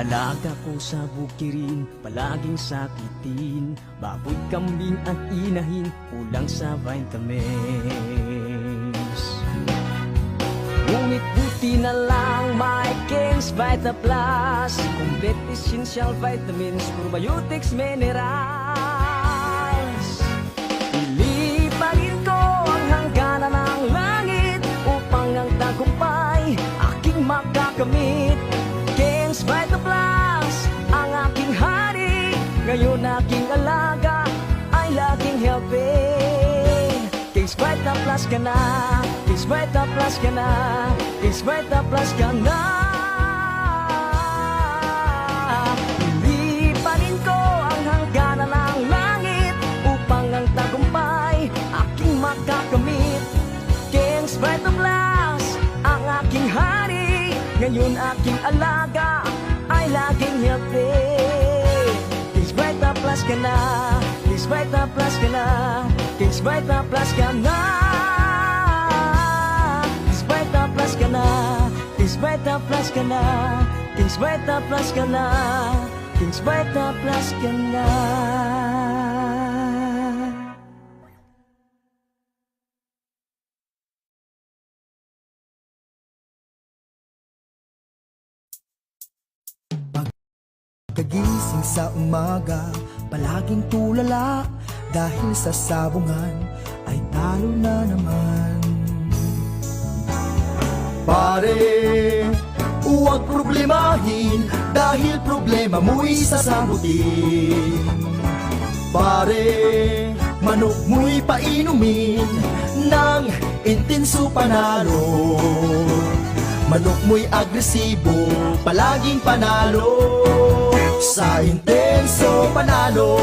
Alaga ko sa bukirin, palaging sakitin. Baboy, kambing at inahin, kulang sa vitamins. Ngunit buti na lang may King's Vita Plus. Complete essential vitamins, probiotics, minerals. Iliparin ko ang hangganan ng langit upang ang tagumpay aking makakamit. King's Vita Plus, ang aking hari. Ngayon aking alaga ay laging healthy. King's Vita Plus ka na, King's Vita Plus ka na, King's Vita Plus ka na. Ilipanin ko ang hangganan ng langit upang ang tagumpay aking makakamit. King's Vita Plus, ang aking hari. Ngayon aking alaga ay laging healthy. King's Vita Plus ka na, King's Vita Plus ka na, King's Vita Plus ka na. King's Vita Plus ka na, King's Vita Plus ka na, King's Vita Plus ka na, King's Vita Plus ka na. Kagising sa umaga, palaging tulala, dahil sa sabungan ay talo na naman. Pare, huwag problemahin, dahil problema mo'y sasagutin. Pare, manok mo'y painumin ng intenso panalo. Manok mo'y agresibo, palaging panalo. Sa intenso panalo,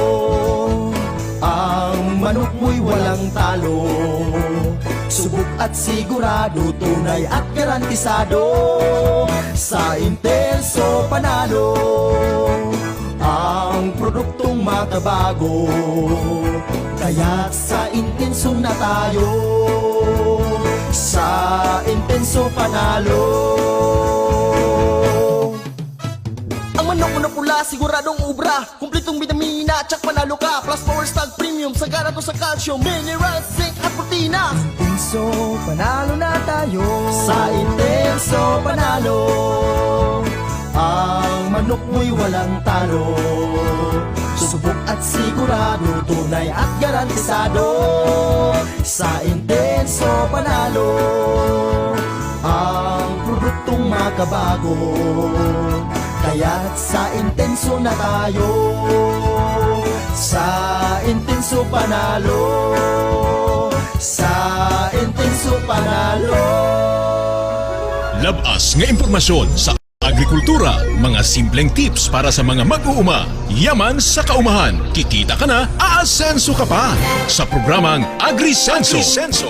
ang manok mo'y walang talo. Subok at sigurado, tunay at garantisado. Sa intenso panalo, ang produktong makabago. Kaya't sa intenso na tayo, sa intenso panalo. Ang manok mo na pula, siguradong ubra, kumpletong vitamina, tsak panalo ka. Plus Power Stag Premium, sagana to sa calcium, minerals, zinc at protina. Intenso panalo na tayo, sa intenso panalo. Ang manok mo'y walang talo. Subok at sigurado, tunay at garantisado. Sa intenso panalo, ang produktong makabago. Kaya't sa intenso na tayo, sa intenso panalo, sa intenso panalo. Labas nga impormasyon sa agrikultura, mga simpleng tips para sa mga mag-uuma. Yaman sa kaumahan, kikita ka na, aasenso ka pa. Sa programang AgriSenso,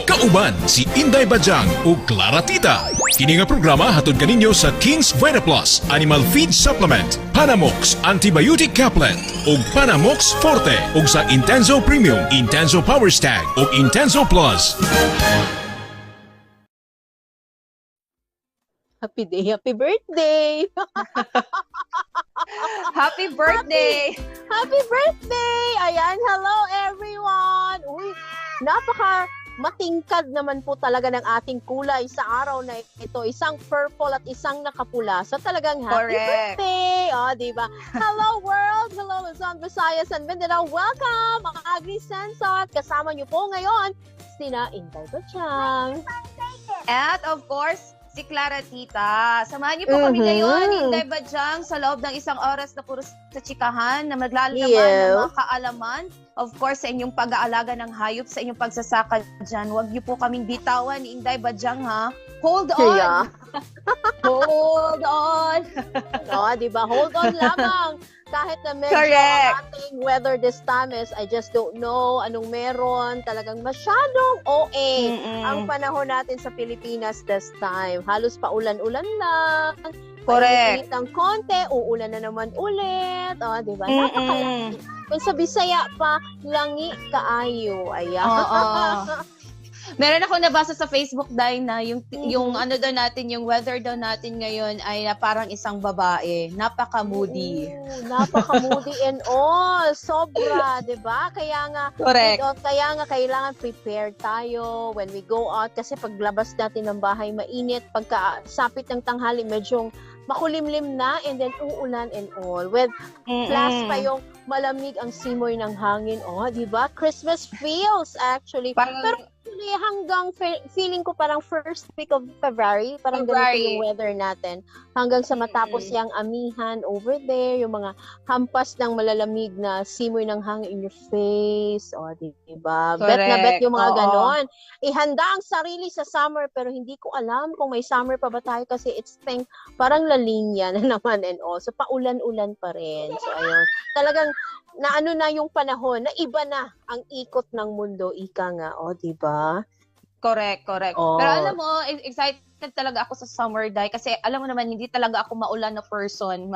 kauban si Inday Bajang o Clara Tita. Kini nga programa hatod kaninyo sa King's Vita Plus Animal Feed Supplement, Panamox Antibiotic Caplet ug Panamox Forte ug sa Intenso Premium, Intenso Power Stag ug Intenso Plus. Happy day, happy birthday! Happy birthday! Happy birthday! Ayan, hello everyone! Uy, napaka matingkad naman po talaga ng ating kulay sa araw na ito. Isang purple at isang nakapula. So talagang happy birthday! O, diba? Hello world! Hello Luzon, Visayas, and Mindanao! Welcome! Mga AgriSenso! At kasama niyo po ngayon sina Inday Bajang. At of course, si Clara Tita. Samahan niyo po kami ngayon, Inday Bajang, sa loob ng isang oras na puro sa chikahan na maglalaman ng mga kaalaman. Of course, sa inyong pag-aalaga ng hayop, sa inyong pagsasaka dyan. Huwag niyo po kaming bitawan ni Inday Bajang, ha? Hold on! Yeah. Hold on! O, diba? Hold on lamang. Kahit na medyo ang ating weather this time is, I just don't know anong meron. Talagang masyadong OA ang panahon natin sa Pilipinas this time. Halos paulan-ulan lang. Correct. Ang konti, uulan na naman ulit. O, diba? Napakalaki. Kung sa Bisaya pa, langi kaayo. Ayan. Meron ako nabasa sa Facebook dahil na yung ano daw natin, yung weather daw natin ngayon ay parang isang babae. Napaka-moody. Napaka-moody and all. Sobra, 'di ba? Kaya nga Correct. kaya nga kailangan prepared tayo when we go out kasi paglabas natin ng bahay mainit, pagka sapit ng tanghali medyo makulimlim na and then uulan and all. With plus pa yung malamig ang simoy ng hangin. Oh, 'di ba? Christmas feels actually. Parang, Pero actually, hanggang feeling ko parang first week of February, parang ganito yung weather natin. Hanggang sa matapos yung amihan over there, yung mga hampas ng malalamig na simoy ng hangin in your face. O, diba? Bet na bet yung mga ganon. Ihanda ang sarili sa summer, pero hindi ko alam kung may summer pa ba tayo kasi it's parang La Niña na naman and all. So, paulan-ulan pa rin. So, ayun. Talagang na ano na yung panahon, na iba na ang ikot ng mundo, ika nga, di ba? Correct. Oh. Pero alam mo, excited talaga ako sa summer day kasi alam mo naman, hindi talaga ako maulan na person.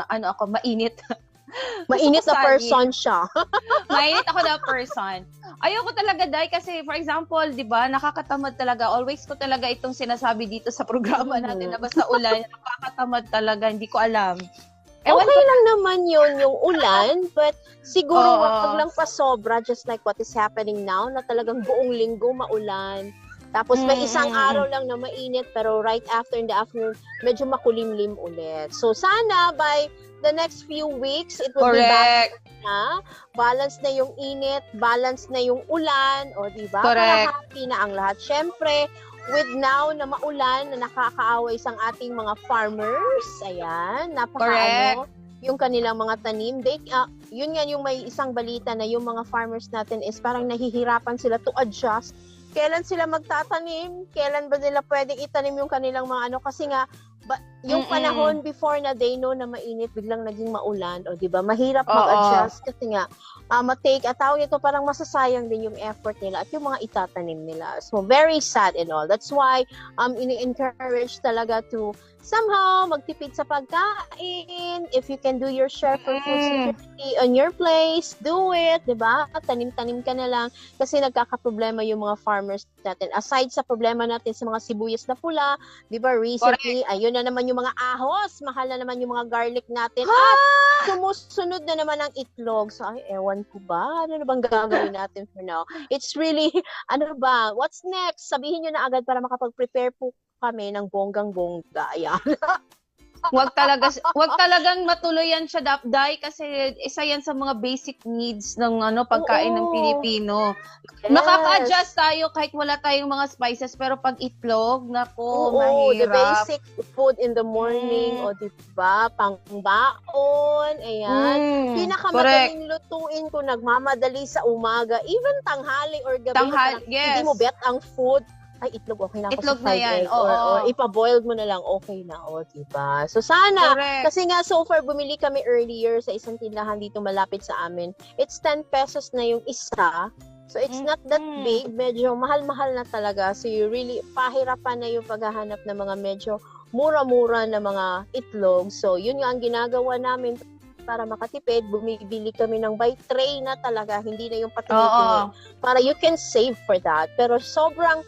Mainit. Mainit na person siya. Mainit ako na person. Ayoko talaga day kasi for example, 'di ba, nakakatamad talaga. Always ko talaga itong sinasabi dito sa programa natin na basta ulan, nakakatamad talaga, hindi ko alam. Okay lang naman yun, yung ulan, but siguro wag lang pa sobra, just like what is happening now, na talagang buong linggo maulan. Tapos may isang araw lang na mainit, pero right after in the afternoon, medyo makulimlim ulit. So sana by the next few weeks, it will be back na. Balance na yung init, balance na yung ulan, o diba? Para happy na ang lahat. Syempre, with now na maulan, na nakakaaway sa ating mga farmers, ayan, napakaano, yung kanilang mga tanim. Yun nga yung may isang balita na yung mga farmers natin is parang nahihirapan sila to adjust. Kailan sila magtatanim? Kailan ba nila pwedeng itanim yung kanilang mga kasi nga, yung panahon before na they know na mainit, biglang naging maulan, o diba? Mahirap mag-adjust kasi nga, tawag ito, parang masasayang din yung effort nila at yung mga itatanim nila. So, very sad and all. That's why, ini-encourage talaga to somehow magtipid sa pagkain. If you can do your share for food security on your place, do it, diba? Tanim-tanim ka na lang kasi nagkakaproblema yung mga farmers natin. Aside sa problema natin sa mga sibuyas na pula, diba, recently, ayun na naman yung mga ahos, mahal na naman yung mga garlic natin, at sumusunod na naman ang itlog. So, ewan ko ba? Ano na bang gagawin natin for now? It's really, what's next? Sabihin nyo na agad para makapag-prepare po kami ng bonggang-bongga. Ayan. Wag talagang matuloy yan siya, Dapday, kasi isa yan sa mga basic needs ng pagkain ng Pilipino. Yes. Makaka-adjust tayo kahit wala tayong mga spices, pero pag itlog, mahirap. The basic food in the morning, o diba, pangbaon, ayan. Pinakamadaling lutuin kung nagmamadali sa umaga, even tanghali or gabi, hindi mo bet ang food, itlog, okay na ako itlog sa na yan. egg. Or ipa-boiled mo na lang, okay na. Diba? So, sana, kasi nga, so far, bumili kami earlier sa isang tindahan dito malapit sa amin. It's 10 pesos na yung isa. So, it's not that big. Medyo mahal-mahal na talaga. So, you really, pahirapan na yung paghahanap ng mga medyo mura-mura na mga itlog. So, yun nga ang ginagawa namin para makatipid, bumibili kami ng by tray na talaga, hindi na yung patili-tili. Para you can save for that. Pero sobrang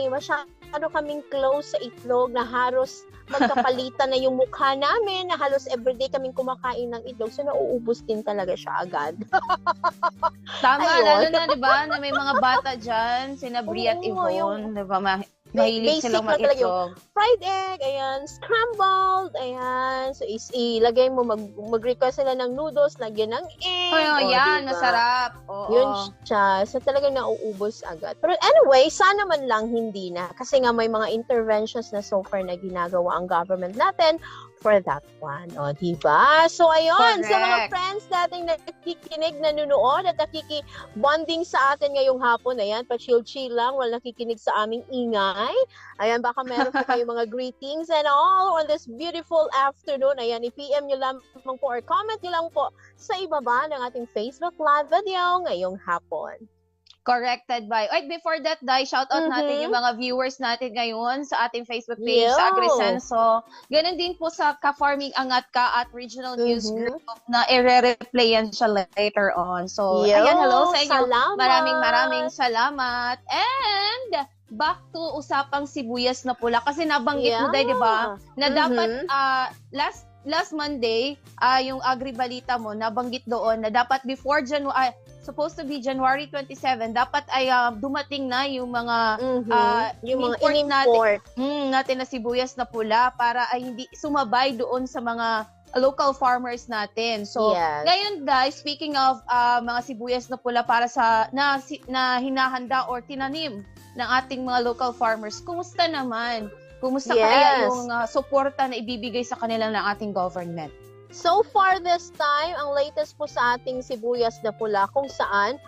masyado kaming close sa itlog na halos magkapalitan na yung mukha namin, na halos everyday kaming kumakain ng itlog, so nauubos din talaga siya agad. Tama, lalo na, di ba, na may mga bata dyan, sina Bri at Yvonne, di ba, mahilig silang mag-itlog. Fried egg, ayan, scrambled, ayan, so ilagay mo, mag-request sila ng noodles, lagyan ng egg. Yan, diba? masarap. Yun siya, so talagang nauubos agad. Pero anyway, sana man lang hindi na, kasi nga may mga interventions na so far na ginagawa ang government natin for that one. Diba? So, ayun, sa mga friends nating nakikinig, nanonood at nakikibonding sa atin ngayong hapon, ayan, pa-chill-chill lang, wala nakikinig sa aming ingay. Ayan, baka meron po kayong mga greetings and all on this beautiful afternoon. Ayan, i-PM nyo lamang po or comment nyo lang po sa ibaba ng ating Facebook live video ngayong hapon. Corrected by. Wait, before that, Dai, shout out natin yung mga viewers natin ngayon sa ating Facebook page, sa AgriSenso. Ganun din po sa Ka-Farming Angat Ka at Regional News Group na i-replayan siya later on. So, ayan, hello sa inyo. Salamat. Maraming salamat. And back to usapang sibuyas na pula kasi nabanggit mo dahil, 'di ba? Na dapat last Monday, yung Agribalita mo nabanggit doon na dapat before supposed to be January 27, dapat ay dumating na yung mga yung mga in-import natin na sibuyas na pula para ay hindi sumabay doon sa mga local farmers natin. So, ngayon guys, speaking of mga sibuyas na pula para sa na hinahanda or tinanim ng ating mga local farmers, kumusta naman? Kumusta kaya yung suporta na ibibigay sa kanila ng ating government? So far this time, ang latest po sa ating sibuyas na pula kung saan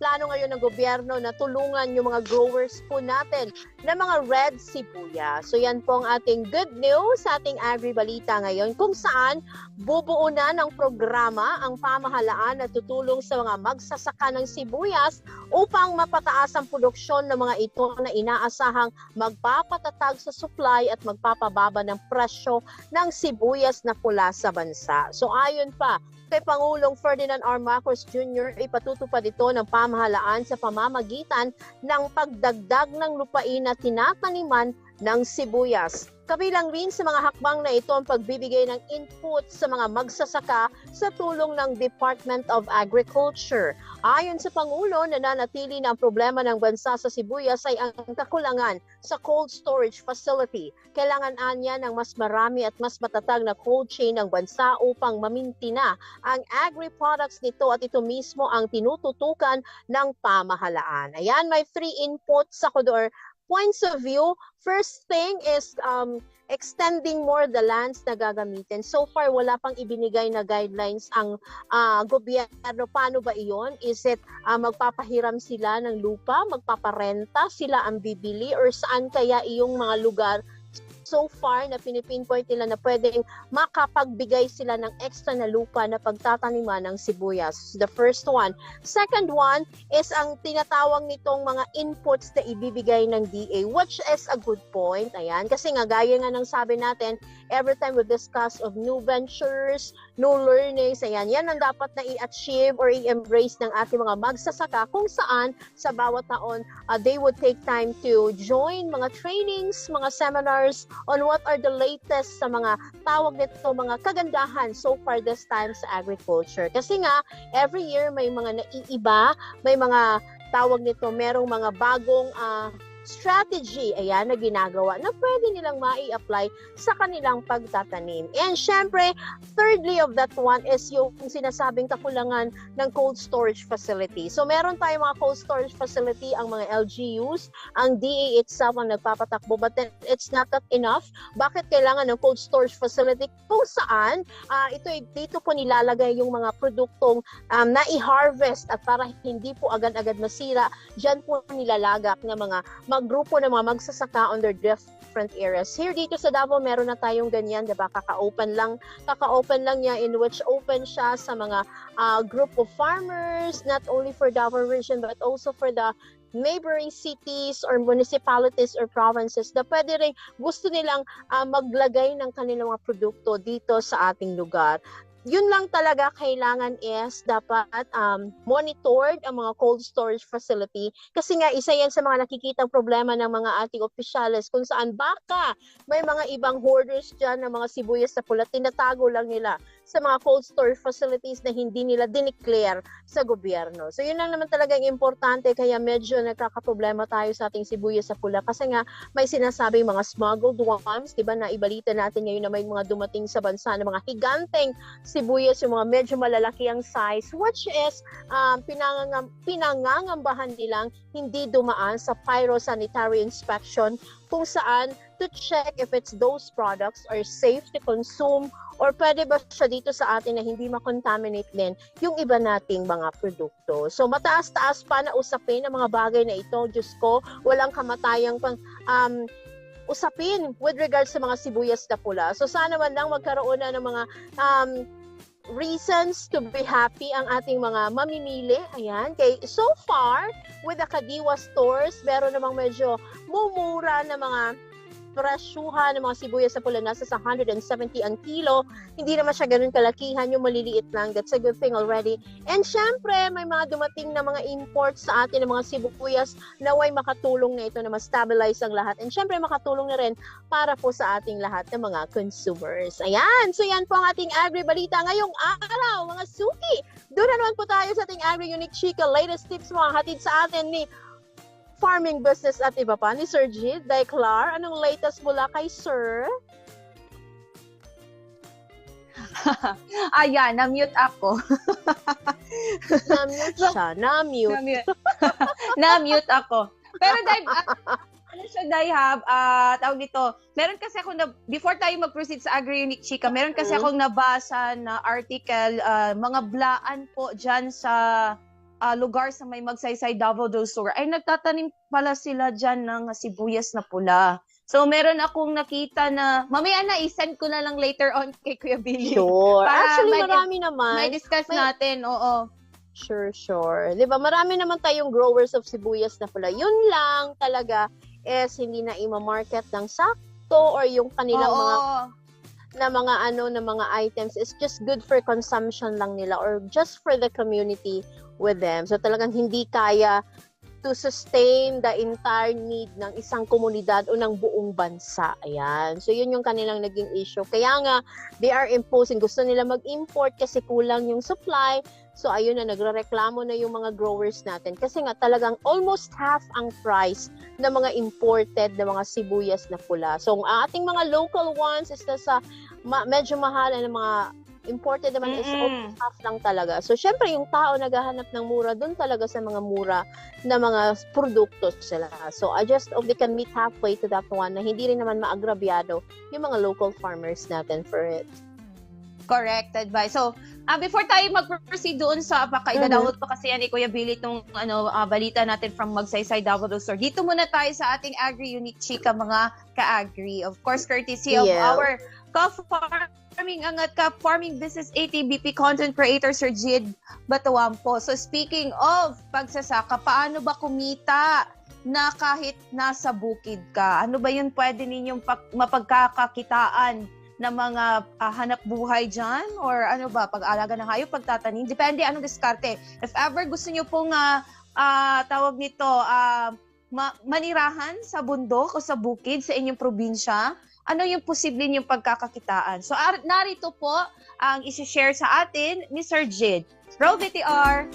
plano ngayon ng gobyerno na tulungan yung mga growers po natin na mga red sibuyas. So yan po ang ating good news sa ating Agribalita ngayon kung saan bubuo na ng programa ang pamahalaan na tutulong sa mga magsasaka ng sibuyas upang mapataas ang produksyon ng mga ito na inaasahang magpapatatag sa supply at magpapababa ng presyo ng sibuyas na pula sa bansa. So ayon pa kay Pangulong Ferdinand R. Marcos Jr., ipatutupad ito ng pamahalaan sa pamamagitan ng pagdagdag ng lupain na tinataniman ng sibuyas. Kabilang rin sa mga hakbang na ito ang pagbibigay ng input sa mga magsasaka sa tulong ng Department of Agriculture. Ayon sa Pangulo, nananatili na ang problema ng bansa sa sibuyas ay ang kakulangan sa cold storage facility. Kailangan anya ng mas marami at mas matatag na cold chain ng bansa upang mamintina ang agri-products nito at ito mismo ang tinututukan ng pamahalaan. Ayan, may 3 inputs ako doon. Points of view, first thing is extending more the lands na gagamitin. So far, wala pang ibinigay na guidelines ang gobyerno. Paano ba iyon? Is it magpapahiram sila ng lupa, magpaparenta sila ang bibili, or saan kaya iyong mga lugar so far na pinipinpoint nila na pwedeng makapagbigay sila ng extra na lupa na pagtataniman ng sibuyas. The first one. Second one is ang tinatawag nitong mga inputs na ibibigay ng DA, which is a good point. Ayan. Kasi nga, gaya nga ng sabi natin, every time we discuss of new ventures, new learnings, ayan, yan ang dapat na i-achieve or i-embrace ng ating mga magsasaka kung saan sa bawat taon, they would take time to join mga trainings, mga seminars, on what are the latest sa mga tawag nito, mga kagandahan so far this time sa agriculture. Kasi nga, every year may mga naiiba, may mga tawag nito, merong mga bagong strategy, ayan, na ginagawa na pwede nilang mai-apply sa kanilang pagtatanim. And syempre, thirdly of that one is yung sinasabing kakulangan ng cold storage facility. So meron tayong mga cold storage facility, ang mga LGUs, ang DA itself ang nagpapatakbo, but then it's not that enough. Bakit kailangan ng cold storage facility? Kung saan, dito po nilalagay yung mga produktong na i-harvest at para hindi po agad-agad masira, dyan po nilalagak ng mga grupo ng mga magsasaka on their different areas. Here dito sa Davao, meron na tayong ganyan, diba? Kaka-open lang niya, in which open siya sa mga group of farmers, not only for Davao region, but also for the neighboring cities or municipalities or provinces na pwede rin gusto nilang maglagay ng kanilang mga produkto dito sa ating lugar. Yun lang talaga kailangan is dapat monitored ang mga cold storage facility kasi nga isa yan sa mga nakikitang problema ng mga ating opisyales kung saan baka may mga ibang hoarders dyan ng mga sibuyas na pula, tinatago lang nila sa mga cold storage facilities na hindi nila dineclare sa gobyerno. So yun lang naman talaga ang importante, kaya medyo nagkakaproblema tayo sa ating sibuyas sa pula kasi nga may sinasabing mga smuggled ones, diba, na ibalita natin ngayon na may mga dumating sa bansa na mga higanteng sibuyas, yung mga medyo malalaki ang size, which is pinangangambahan nilang hindi dumaan sa phytosanitary inspection kung saan to check if it's those products are safe to consume or pwede ba siya dito sa atin na hindi makontaminate din yung iba nating mga produkto. So mataas-taas pa na usapin ang mga bagay na ito. Diyos ko, walang kamatayang pang usapin with regards sa mga sibuyas na pula. So sana man lang magkaroon na ng mga reasons to be happy ang ating mga mamimili. Ayan. Kay so far, with the Kadiwa stores, meron namang medyo mumura na mga presyuhan ng mga sibuyas na pula nasa sa 170 ang kilo. Hindi naman siya ganun kalakihan, yung maliliit lang. That's a good thing already. And syempre, may mga dumating na mga imports sa atin ng mga sibuyas naway makatulong na ito na ma-stabilize ang lahat. And syempre, makatulong na rin para po sa ating lahat ng mga consumers. Ayan! So yan po ang ating agri-balita ngayong araw, mga suki. Doon na naman po tayo sa ating Agri-Unique Chika. Latest tips mga hatid sa atin ni farming business at iba pa ni Sir Jid Daiklar. Anong latest mula kay Sir? Ayan, na-mute ako. Na-mute siya. Na-mute. Na-mute ako. Pero dahil, ano siya, Dayhab, tawag dito, meron kasi ako before tayo mag-proceed sa Agri-Unique Chika, meron kasi akong nabasa na article, mga blaan po dyan sa lugar sa may Magsaysay, Davao del Sur, ay nagtatanim pala sila dyan ng sibuyas na pula. So, meron akong nakita na, mamaya na, i-send ko na lang later on kay Kuya Billy. Sure. Para Actually, marami naman. May discuss natin, oo. Sure. Di ba? Marami naman tayong growers of sibuyas na pula. Yun lang talaga is hindi na ima-market ng sakto or yung kanilang mga items is just good for consumption lang nila or just for the community with them. So talagang hindi kaya to sustain the entire need ng isang komunidad o ng buong bansa. Ayan. So yun yung kanilang naging issue. Kaya nga, they are imposing. Gusto nila mag-import kasi kulang yung supply. So ayun na, nagrereklamo na yung mga growers natin. Kasi nga talagang almost half ang price ng mga imported na mga sibuyas na pula. So ang ating mga local ones is nasa medyo mahal na mga imported naman is almost half lang talaga. So, syempre, yung tao naghahanap ng mura, dun talaga sa mga mura na mga produkto sila. So, I just hope they can meet halfway to that one na hindi rin naman maagrabyado yung mga local farmers natin for it. Correct advice. So, before tayo mag-proceed doon sa idadawot pa kasi yan ni Kuya Billy itong balita natin from Magsaysay, Davao del Sur. Dito muna tayo sa ating Agri-Unique Chika, mga ka-agri. Of course, courtesy of our farming business ATBP content creator Sir Jid Batuampo. So speaking of pagsasaka, paano ba kumita na kahit nasa bukid ka? Ano ba yun pwede ninyong mapagkakakitaan na mga hanap buhay dyan? Or ano ba, pag-alaga ng hayop, pagtatanim? Depende anong diskarte. If ever gusto nyo pong tawag nito, manirahan sa bundok o sa bukid sa inyong probinsya, ano yung posible niyong pagkakakitaan? So, narito po ang isi-share sa atin ni Sir Jid. Roll VTR!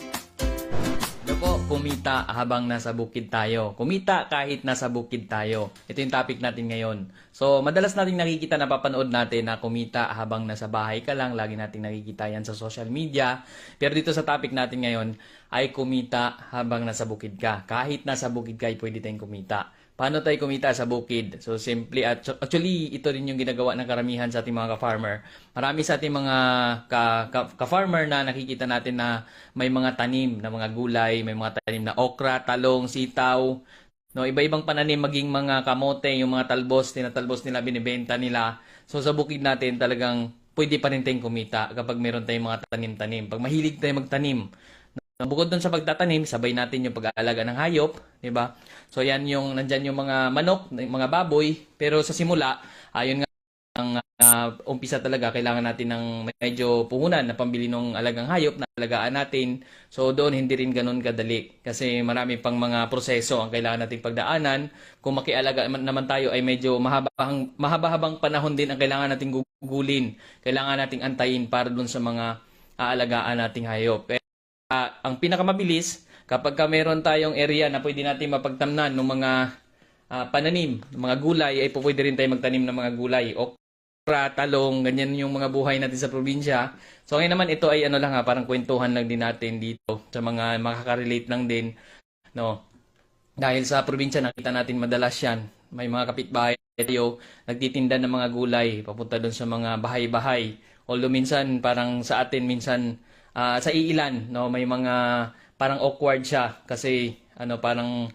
Ano po, kumita habang nasa bukid tayo. Kumita kahit nasa bukid tayo. Ito yung topic natin ngayon. So, madalas nating nakikita, napapanood natin na kumita habang nasa bahay ka lang. Lagi nating nakikita yan sa social media. Pero dito sa topic natin ngayon ay kumita habang nasa bukid ka. Kahit nasa bukid ka, ay pwede tayong kumita. Paano tayo kumita sa bukid? So, actually, ito rin yung ginagawa ng karamihan sa ating mga ka-farmer. Marami sa ating mga ka-farmer na nakikita natin na may mga tanim na mga gulay, may mga tanim na okra, talong, sitaw, no, iba-ibang pananim, maging mga kamote, yung mga talbos nila, binibenta nila. So, sa bukid natin, talagang pwede pa rin tayong kumita kapag meron tayong mga tanim-tanim. Pag mahilig tayo magtanim, bukod doon sa pagtatanim, sabay natin yung pag-aalaga ng hayop, 'di ba? So yan yung nandiyan yung mga manok, mga baboy, pero sa simula, ayun nga ang umpisa talaga kailangan natin ng medyo puhunan na pambili ng alagang hayop na alagaan natin. So doon hindi rin ganoon kadali kasi marami pang mga proseso ang kailangan nating pagdaanan. Kung makialaga naman tayo ay medyo mahaba-habang panahon din ang kailangan nating gugulin. Kailangan nating antayin para doon sa mga aalagaan nating hayop. Ang pinakamabilis, kapag meron tayong area na pwede natin mapagtamnan ng mga pananim, ng mga gulay, ay pwede rin tayo magtanim ng mga gulay. Okra, talong, ganyan yung mga buhay natin sa probinsya. So ngayon naman ito ay parang kwentuhan lang din natin dito sa mga makaka-relate lang din. No? Dahil sa probinsya nakita natin madalas yan. May mga kapitbahay tayo nagtitinda ng mga gulay, papunta doon sa mga bahay-bahay. Although minsan parang sa atin minsan sa iilan, no, may mga parang awkward siya kasi parang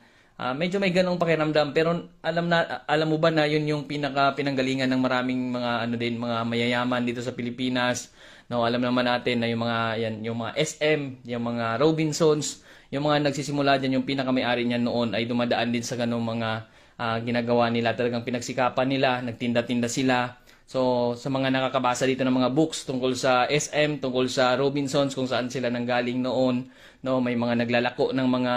medyo may ganong pakiramdam, pero alam mo ba na yun yung pinanggalingan ng maraming mga mga mayayaman dito sa Pilipinas, no? Alam naman natin na yung mga SM, yung mga Robinsons, yung mga nagsisimula diyan, yung pinakamayari niyan noon ay dumadaan din sa ganong mga ginagawa nila. Talagang pinagsikapan nila, nagtinda-tinda sila. So, sa mga nakakabasa dito ng mga books tungkol sa SM, tungkol sa Robinsons, kung saan sila nanggaling noon, no, may mga naglalako ng mga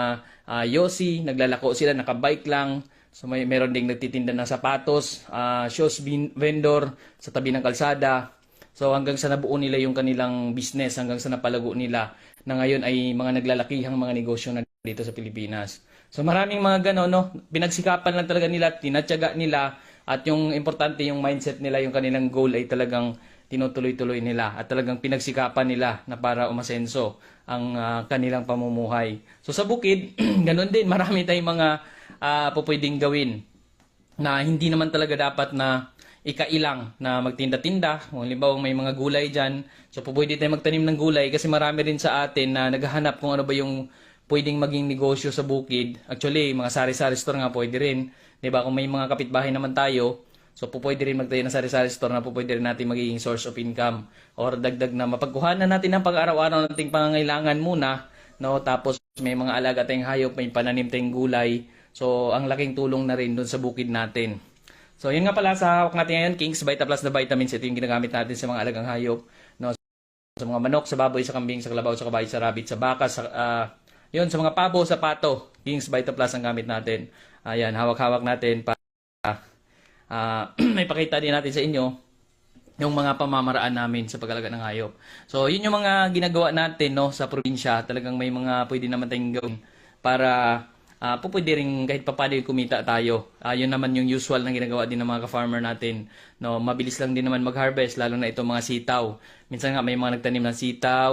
yosi, naglalako sila, nakabike lang. So, meron ding nagtitinda ng sapatos, shoes vendor sa tabi ng kalsada. So, hanggang sa nabuo nila yung kanilang business, hanggang sa napalago nila, na ngayon ay mga naglalakihang mga negosyo na dito sa Pilipinas. So, maraming mga gano'n, no, pinagsikapan lang talaga nila, tinatyaga nila, at yung importante, yung mindset nila, yung kanilang goal ay talagang tinutuloy-tuloy nila at talagang pinagsikapan nila na para umasenso ang kanilang pamumuhay. So sa bukid, ganun din, marami tayong mga pupwedeng gawin na hindi naman talaga dapat na ikailang na magtinda-tinda. Kung halimbawa may mga gulay dyan, so pwede tayo magtanim ng gulay kasi marami rin sa atin na naghahanap kung ano ba yung pwedeng maging negosyo sa bukid. Actually, mga sari-sari store nga pwede rin. Diba? Kung may mga kapitbahay naman tayo, so pwede rin magtayo ng sari-sari store na pwede rin natin magiging source of income or dagdag na mapagkuhanan natin ng pang-araw-araw nating pangangailangan muna, no? Tapos may mga alaga tayong hayop, may pananim tayong gulay. So ang laking tulong na rin doon sa bukid natin. So yun nga pala sa hawak natin ngayon, King's Vita Plus na vitamins. Ito yung ginagamit natin sa mga alagang hayop, no? Sa mga manok, sa baboy, sa kambing, sa kalabaw, sa kabayo, sa rabbit, sa baka, sa yun, sa mga pabo, sa pato, King's Vita Plus ang gamit natin. Ayan, hawak-hawak natin para may pakita din natin sa inyo yung mga pamamaraan namin sa pag-alaga ng hayop. So, yun yung mga ginagawa natin, no, sa probinsya. Talagang may mga pwede naman tayong gawin para pwede rin kahit papaano yung kumita tayo. Yun naman yung usual na ginagawa din ng mga ka-farmer natin. No, mabilis lang din naman mag-harvest, lalo na itong mga sitaw. Minsan nga may mga nagtanim ng sitaw,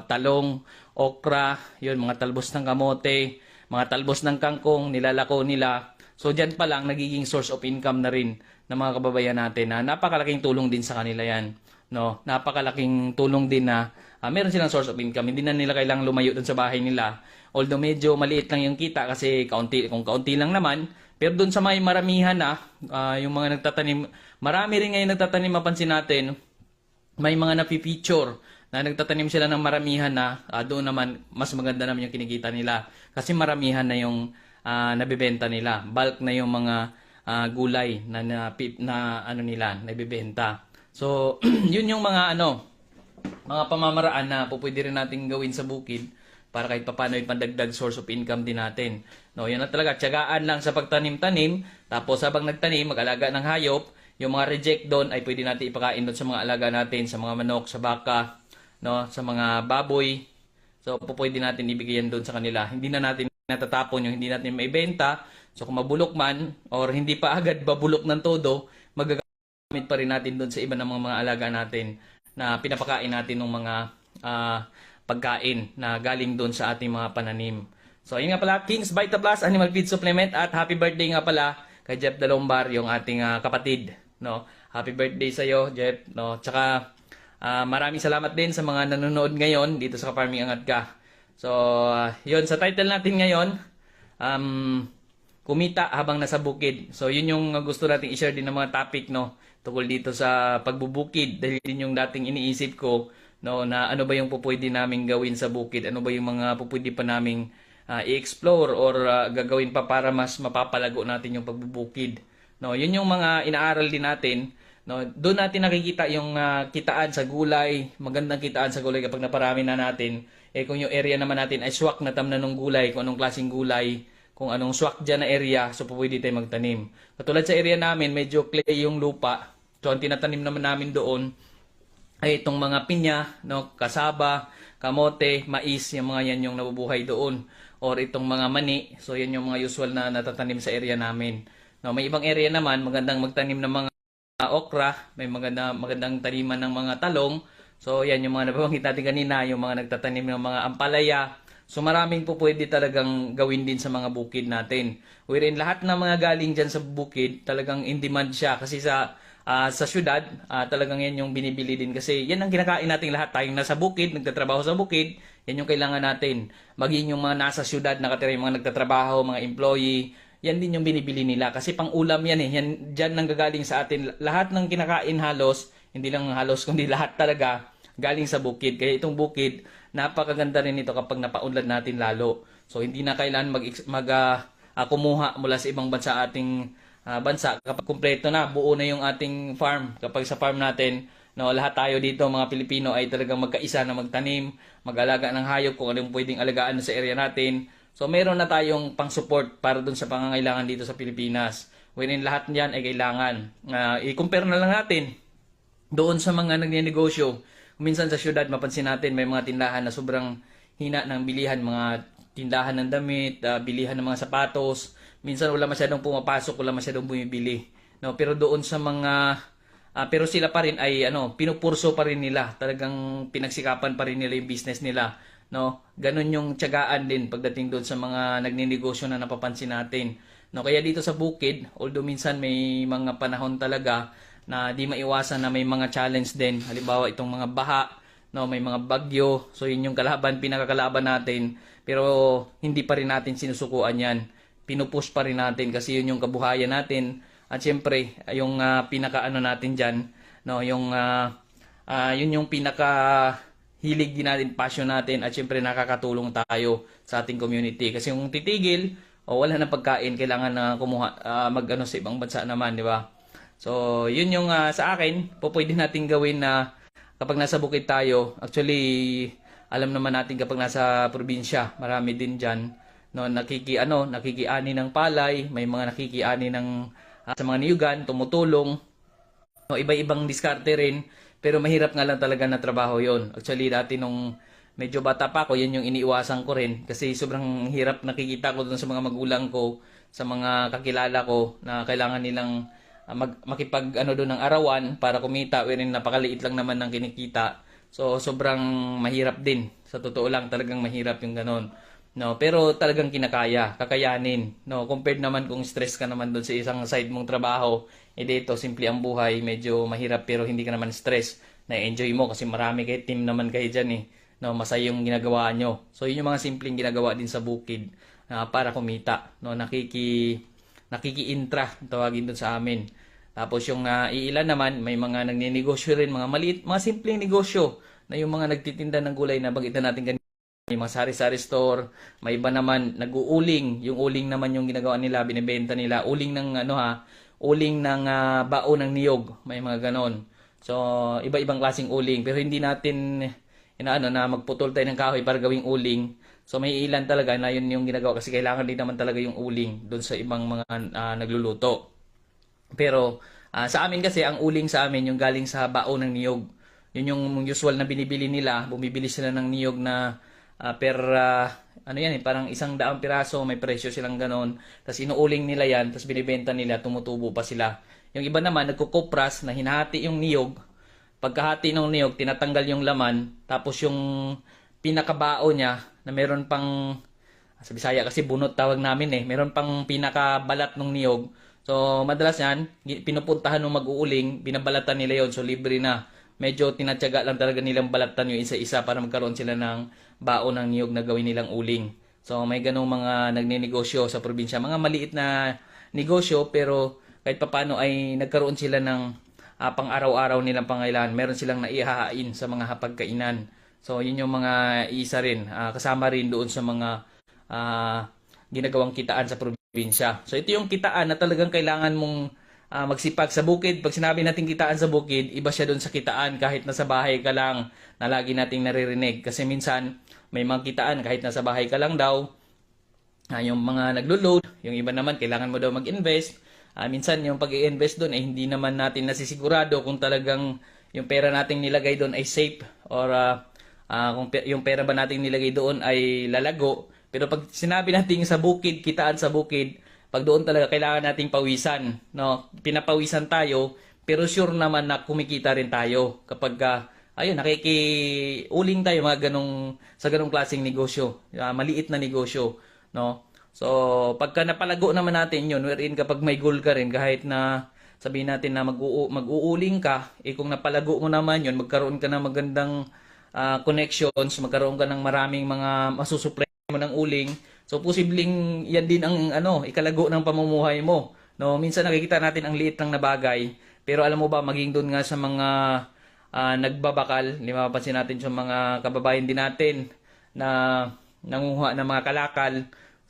talong, okra, yun, mga talbos ng kamote, mga talbos ng kangkong, nilalako nila. So, dyan pa lang, nagiging source of income na rin ng mga kababayan natin na napakalaking tulong din sa kanila yan. No? Napakalaking tulong din na meron silang source of income. Hindi na nila kailangang lumayo dun sa bahay nila. Although medyo maliit lang yung kita kasi kung kaunti lang naman. Pero dun sa may maramihan na, yung mga nagtatanim, marami rin ngayon nagtatanim, mapansin natin, may mga napipicture na nagtatanim sila ng maramihan na, doon naman mas maganda naman yung kinikita nila kasi maramihan na yung nabibenta nila, bulk na yung mga gulay na ano nila nabibenta. So yun yung mga mga pamamaraan na pwede rin nating gawin sa bukid para kahit papaano ipandagdag source of income din natin. No, yan na talaga, tiyagaan lang sa pagtanim-tanim, tapos habang nagtanim, mag-alaga ng hayop, yung mga reject doon ay pwede natin ipakain doon sa mga alaga natin, sa mga manok, sa baka, no, sa mga baboy. So pwede natin ibigay yan doon sa kanila. Hindi na natin natatapon yung hindi natin maibenta. So kung mabulok man or hindi pa agad babulok ng todo, magagamit pa rin natin doon sa iba ng mga alaga natin na pinapakain natin ng mga pagkain na galing doon sa ating mga pananim. So yun nga pala, King's Vita Plus Animal Feed Supplement, at happy birthday nga pala kay Jeff Dalombar, yung ating kapatid, no. Happy birthday sa iyo, Jeff, no. Tsaka maraming salamat din sa mga nanonood ngayon dito sa Ka-Farming Angat Ka. So, yun, sa title natin ngayon, kumita habang nasa bukid. So, yun yung gusto nating i-share din ng mga topic, no, tungkol dito sa pagbubukid. Dahil din yung dating iniisip ko, no, na ano ba yung pupwede naming gawin sa bukid, ano ba yung mga pupwede pa naming i-explore or gagawin pa para mas mapapalago natin yung pagbubukid. No, yun yung mga inaaral din natin. No, doon natin nakikita yung kitaan sa gulay, magandang kitaan sa gulay kapag naparami na natin. Kung yung area naman natin ay swak na tamnan ng gulay, kung anong klaseng gulay, kung anong swak dyan na area, so pwede tayo magtanim. Katulad sa area namin, medyo clay yung lupa. So ang tinatanim naman namin doon ay itong mga pinya, no, kasaba, kamote, mais, yung mga yan yung nabubuhay doon. Or itong mga mani, so yan yung mga usual na natatanim sa area namin. No, may ibang area naman, magandang magtanim ng mga okra, may magandang taniman ng mga talong. So yan yung mga nababanggit natin kanina, yung mga nagtatanim ng mga ampalaya. So maraming po pwede talagang gawin din sa mga bukid natin. Wherein lahat ng mga galing dyan sa bukid, talagang in demand siya. Kasi sa syudad, talagang yan yung binibili din. Kasi yan ang kinakain natin lahat. Tayong nasa bukid, nagtatrabaho sa bukid, yan yung kailangan natin. Maging yung mga nasa syudad, nakatira yung mga nagtatrabaho, mga employee, yan din yung binibili nila. Kasi pang ulam yan eh. Yan, dyan nanggagaling sa atin. Lahat ng kinakain halos, hindi lang halos, kundi lahat talaga galing sa bukid. Kaya itong bukid, napakaganda rin ito kapag napaunlad natin lalo. So hindi na kailangan kumuha mula sa ibang bansa ating bansa. Kapag kumpleto na, buo na yung ating farm. Kapag sa farm natin, no, lahat tayo dito mga Pilipino ay talagang magkaisa na magtanim, mag-alaga ng hayop kung anong pwedeng alagaan sa area natin. So meron na tayong pang-support para dun sa pangangailangan dito sa Pilipinas. Wherein lahat niyan ay kailangan. I-compare na lang natin doon sa mga nagnenegosyo. Minsan sa syudad, mapansin natin may mga tindahan na sobrang hina ng bilihan, mga tindahan ng damit, bilihan ng mga sapatos. Minsan wala masyadong pumapasok, wala masyadong bumibili. No, pero doon sa mga pero sila pa rin ay pinupurso pa rin nila. Talagang pinagsikapan pa rin nila yung business nila, no? Ganun yung tiyagaan din pagdating doon sa mga nagninegosyo na napapansin natin. No, kaya dito sa bukid, although minsan may mga panahon talaga na di maiwasan na may mga challenge din. Halimbawa itong mga baha, no, may mga bagyo. So yun yung pinakakalaban natin. Pero hindi pa rin natin sinusukuan yan. Pinupush pa rin natin kasi yun yung kabuhayan natin. At syempre, yung pinaka-ano natin dyan, no, yung yun yung pinaka-hilig din natin, passion natin, at syempre nakakatulong tayo sa ating community. Kasi kung titigil, wala na pagkain, kailangan na kumuha, sa ibang bansa naman, di ba? So, yun yung sa akin, pwede natin gawin na kapag nasa bukid tayo, actually, alam naman natin kapag nasa probinsya, marami din dyan, no, nakikiani ng palay, may mga nakikiani ng sa mga niyugan, tumutulong, no, iba-ibang diskarte rin, pero mahirap nga lang talaga na trabaho yon. Actually, dati nung medyo bata pa ako, yan yung iniiwasan ko rin, kasi sobrang hirap nakikita ko dun sa mga magulang ko, sa mga kakilala ko, na kailangan nilang makipag doon ng arawan para kumita, wherein napakaliit lang naman ng kinikita. So, sobrang mahirap din. Sa totoo lang, talagang mahirap yung ganon. No, pero talagang kakayanin. No, compared naman kung stress ka naman doon sa isang side mong trabaho, dito simple ang buhay, medyo mahirap pero hindi ka naman stress. Na-enjoy mo kasi marami kayo, team naman kayo diyan eh. No, masaya yung ginagawa nyo. So yun yung mga simpleng ginagawa din sa bukid para kumita. No, nakiki-intra tawagin doon sa amin. Tapos yung iilan naman, may mga nagninegosyo rin, mga maliit, mga simpleng negosyo na yung mga nagtitinda ng gulay na bagitan natin kanina. May mga sari-sari store, may iba naman nag-uuling. Yung uling naman yung ginagawa nila, binebenta nila. Uling ng uling ng baon ng niyog, may mga ganon. So, iba-ibang klaseng uling, pero hindi natin na magputol tayo ng kahoy para gawing uling. So, may ilan talaga na yun yung ginagawa kasi kailangan din naman talaga yung uling doon sa ibang mga nagluluto. Pero sa amin kasi, ang uling sa amin yung galing sa baon ng niyog. Yun yung usual na binibili nila, bumibili sila ng niyog na parang 100 piraso, may presyo silang ganon. Tapos inuuling nila yan, tapos binibenta nila, tumutubo pa sila. Yung iba naman, nagkukupras na hinahati yung niyog. Pagkahati ng niyog, tinatanggal yung laman, tapos yung pinakabao niya, na meron pang, sa Bisaya kasi bunot tawag namin meron pang pinakabalat ng niyog. So, madalas yan, pinupuntahan ng mag-uuling, binabalatan nila yon, so libre na. Medyo tinatyaga lang talaga nilang balatan yung isa-isa para magkaroon sila ng baon ng niyog na gawin nilang uling. So may ganong mga nagninegosyo sa probinsya. Mga maliit na negosyo pero kahit papano ay nagkaroon sila ng pang-araw-araw nilang pangailangan. Meron silang naihahain sa mga hapagkainan. So yun yung mga isa rin. Kasama rin doon sa mga ginagawang kitaan sa probinsya. So ito yung kitaan na talagang kailangan mong magsipag sa bukid. Pag sinabi natin kitaan sa bukid, iba siya doon sa kitaan kahit nasa bahay ka lang na lagi nating naririnig. Kasi minsan may mga kitaan kahit nasa bahay ka lang daw. Yung mga naglo-load, yung iba naman kailangan mo daw mag-invest. Minsan yung pag-i-invest doon ay hindi naman natin nasisigurado kung talagang yung pera nating nilagay doon ay safe or kung yung pera ba nating nilagay doon ay lalago. Pero pag sinabi natin sa bukid, kitaan sa bukid, pag doon talaga kailangan nating pawisan, no? Pinapawisan tayo, pero sure naman na kumikita rin tayo kapag nakikiuling tayo sa ganong klaseng negosyo, maliit na negosyo, no? So, pagka napalago naman natin 'yun, wherein kapag may goal ka rin kahit na sabihin natin na mag-uuling ka, kung napalago mo naman 'yun, magkaroon ka ng magandang connections, magkaroon ka ng maraming mga masusupply mo ng uling. So posibleng yan din ang ikalago ng pamumuhay mo. No, minsan nakikita natin ang liit lang na bagay, pero alam mo ba maging doon nga sa mga nagbabakal, hindi mapapansin natin sa mga kababayan din natin na nangunguha ng mga kalakal.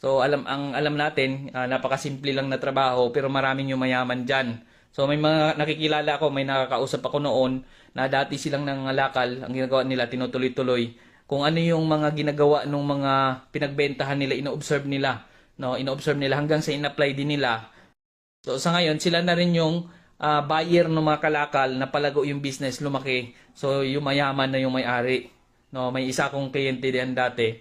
So alam natin, napakasimple lang na trabaho pero maraming yung mayaman diyan. So may mga nakikilala ako, may nakakausap ako noon na dati silang nangangalakal, ang ginagawa nila tinutuloy-tuloy. Kung ano yung mga ginagawa ng mga pinagbentahan nila, ino-observe nila, no? Ino-observe nila hanggang sa in-apply din nila. So sa ngayon, sila na rin yung buyer ng mga kalakal na palago yung business, lumaki. So yung mayaman na yung may-ari. No, may isa akong kliyente din dati.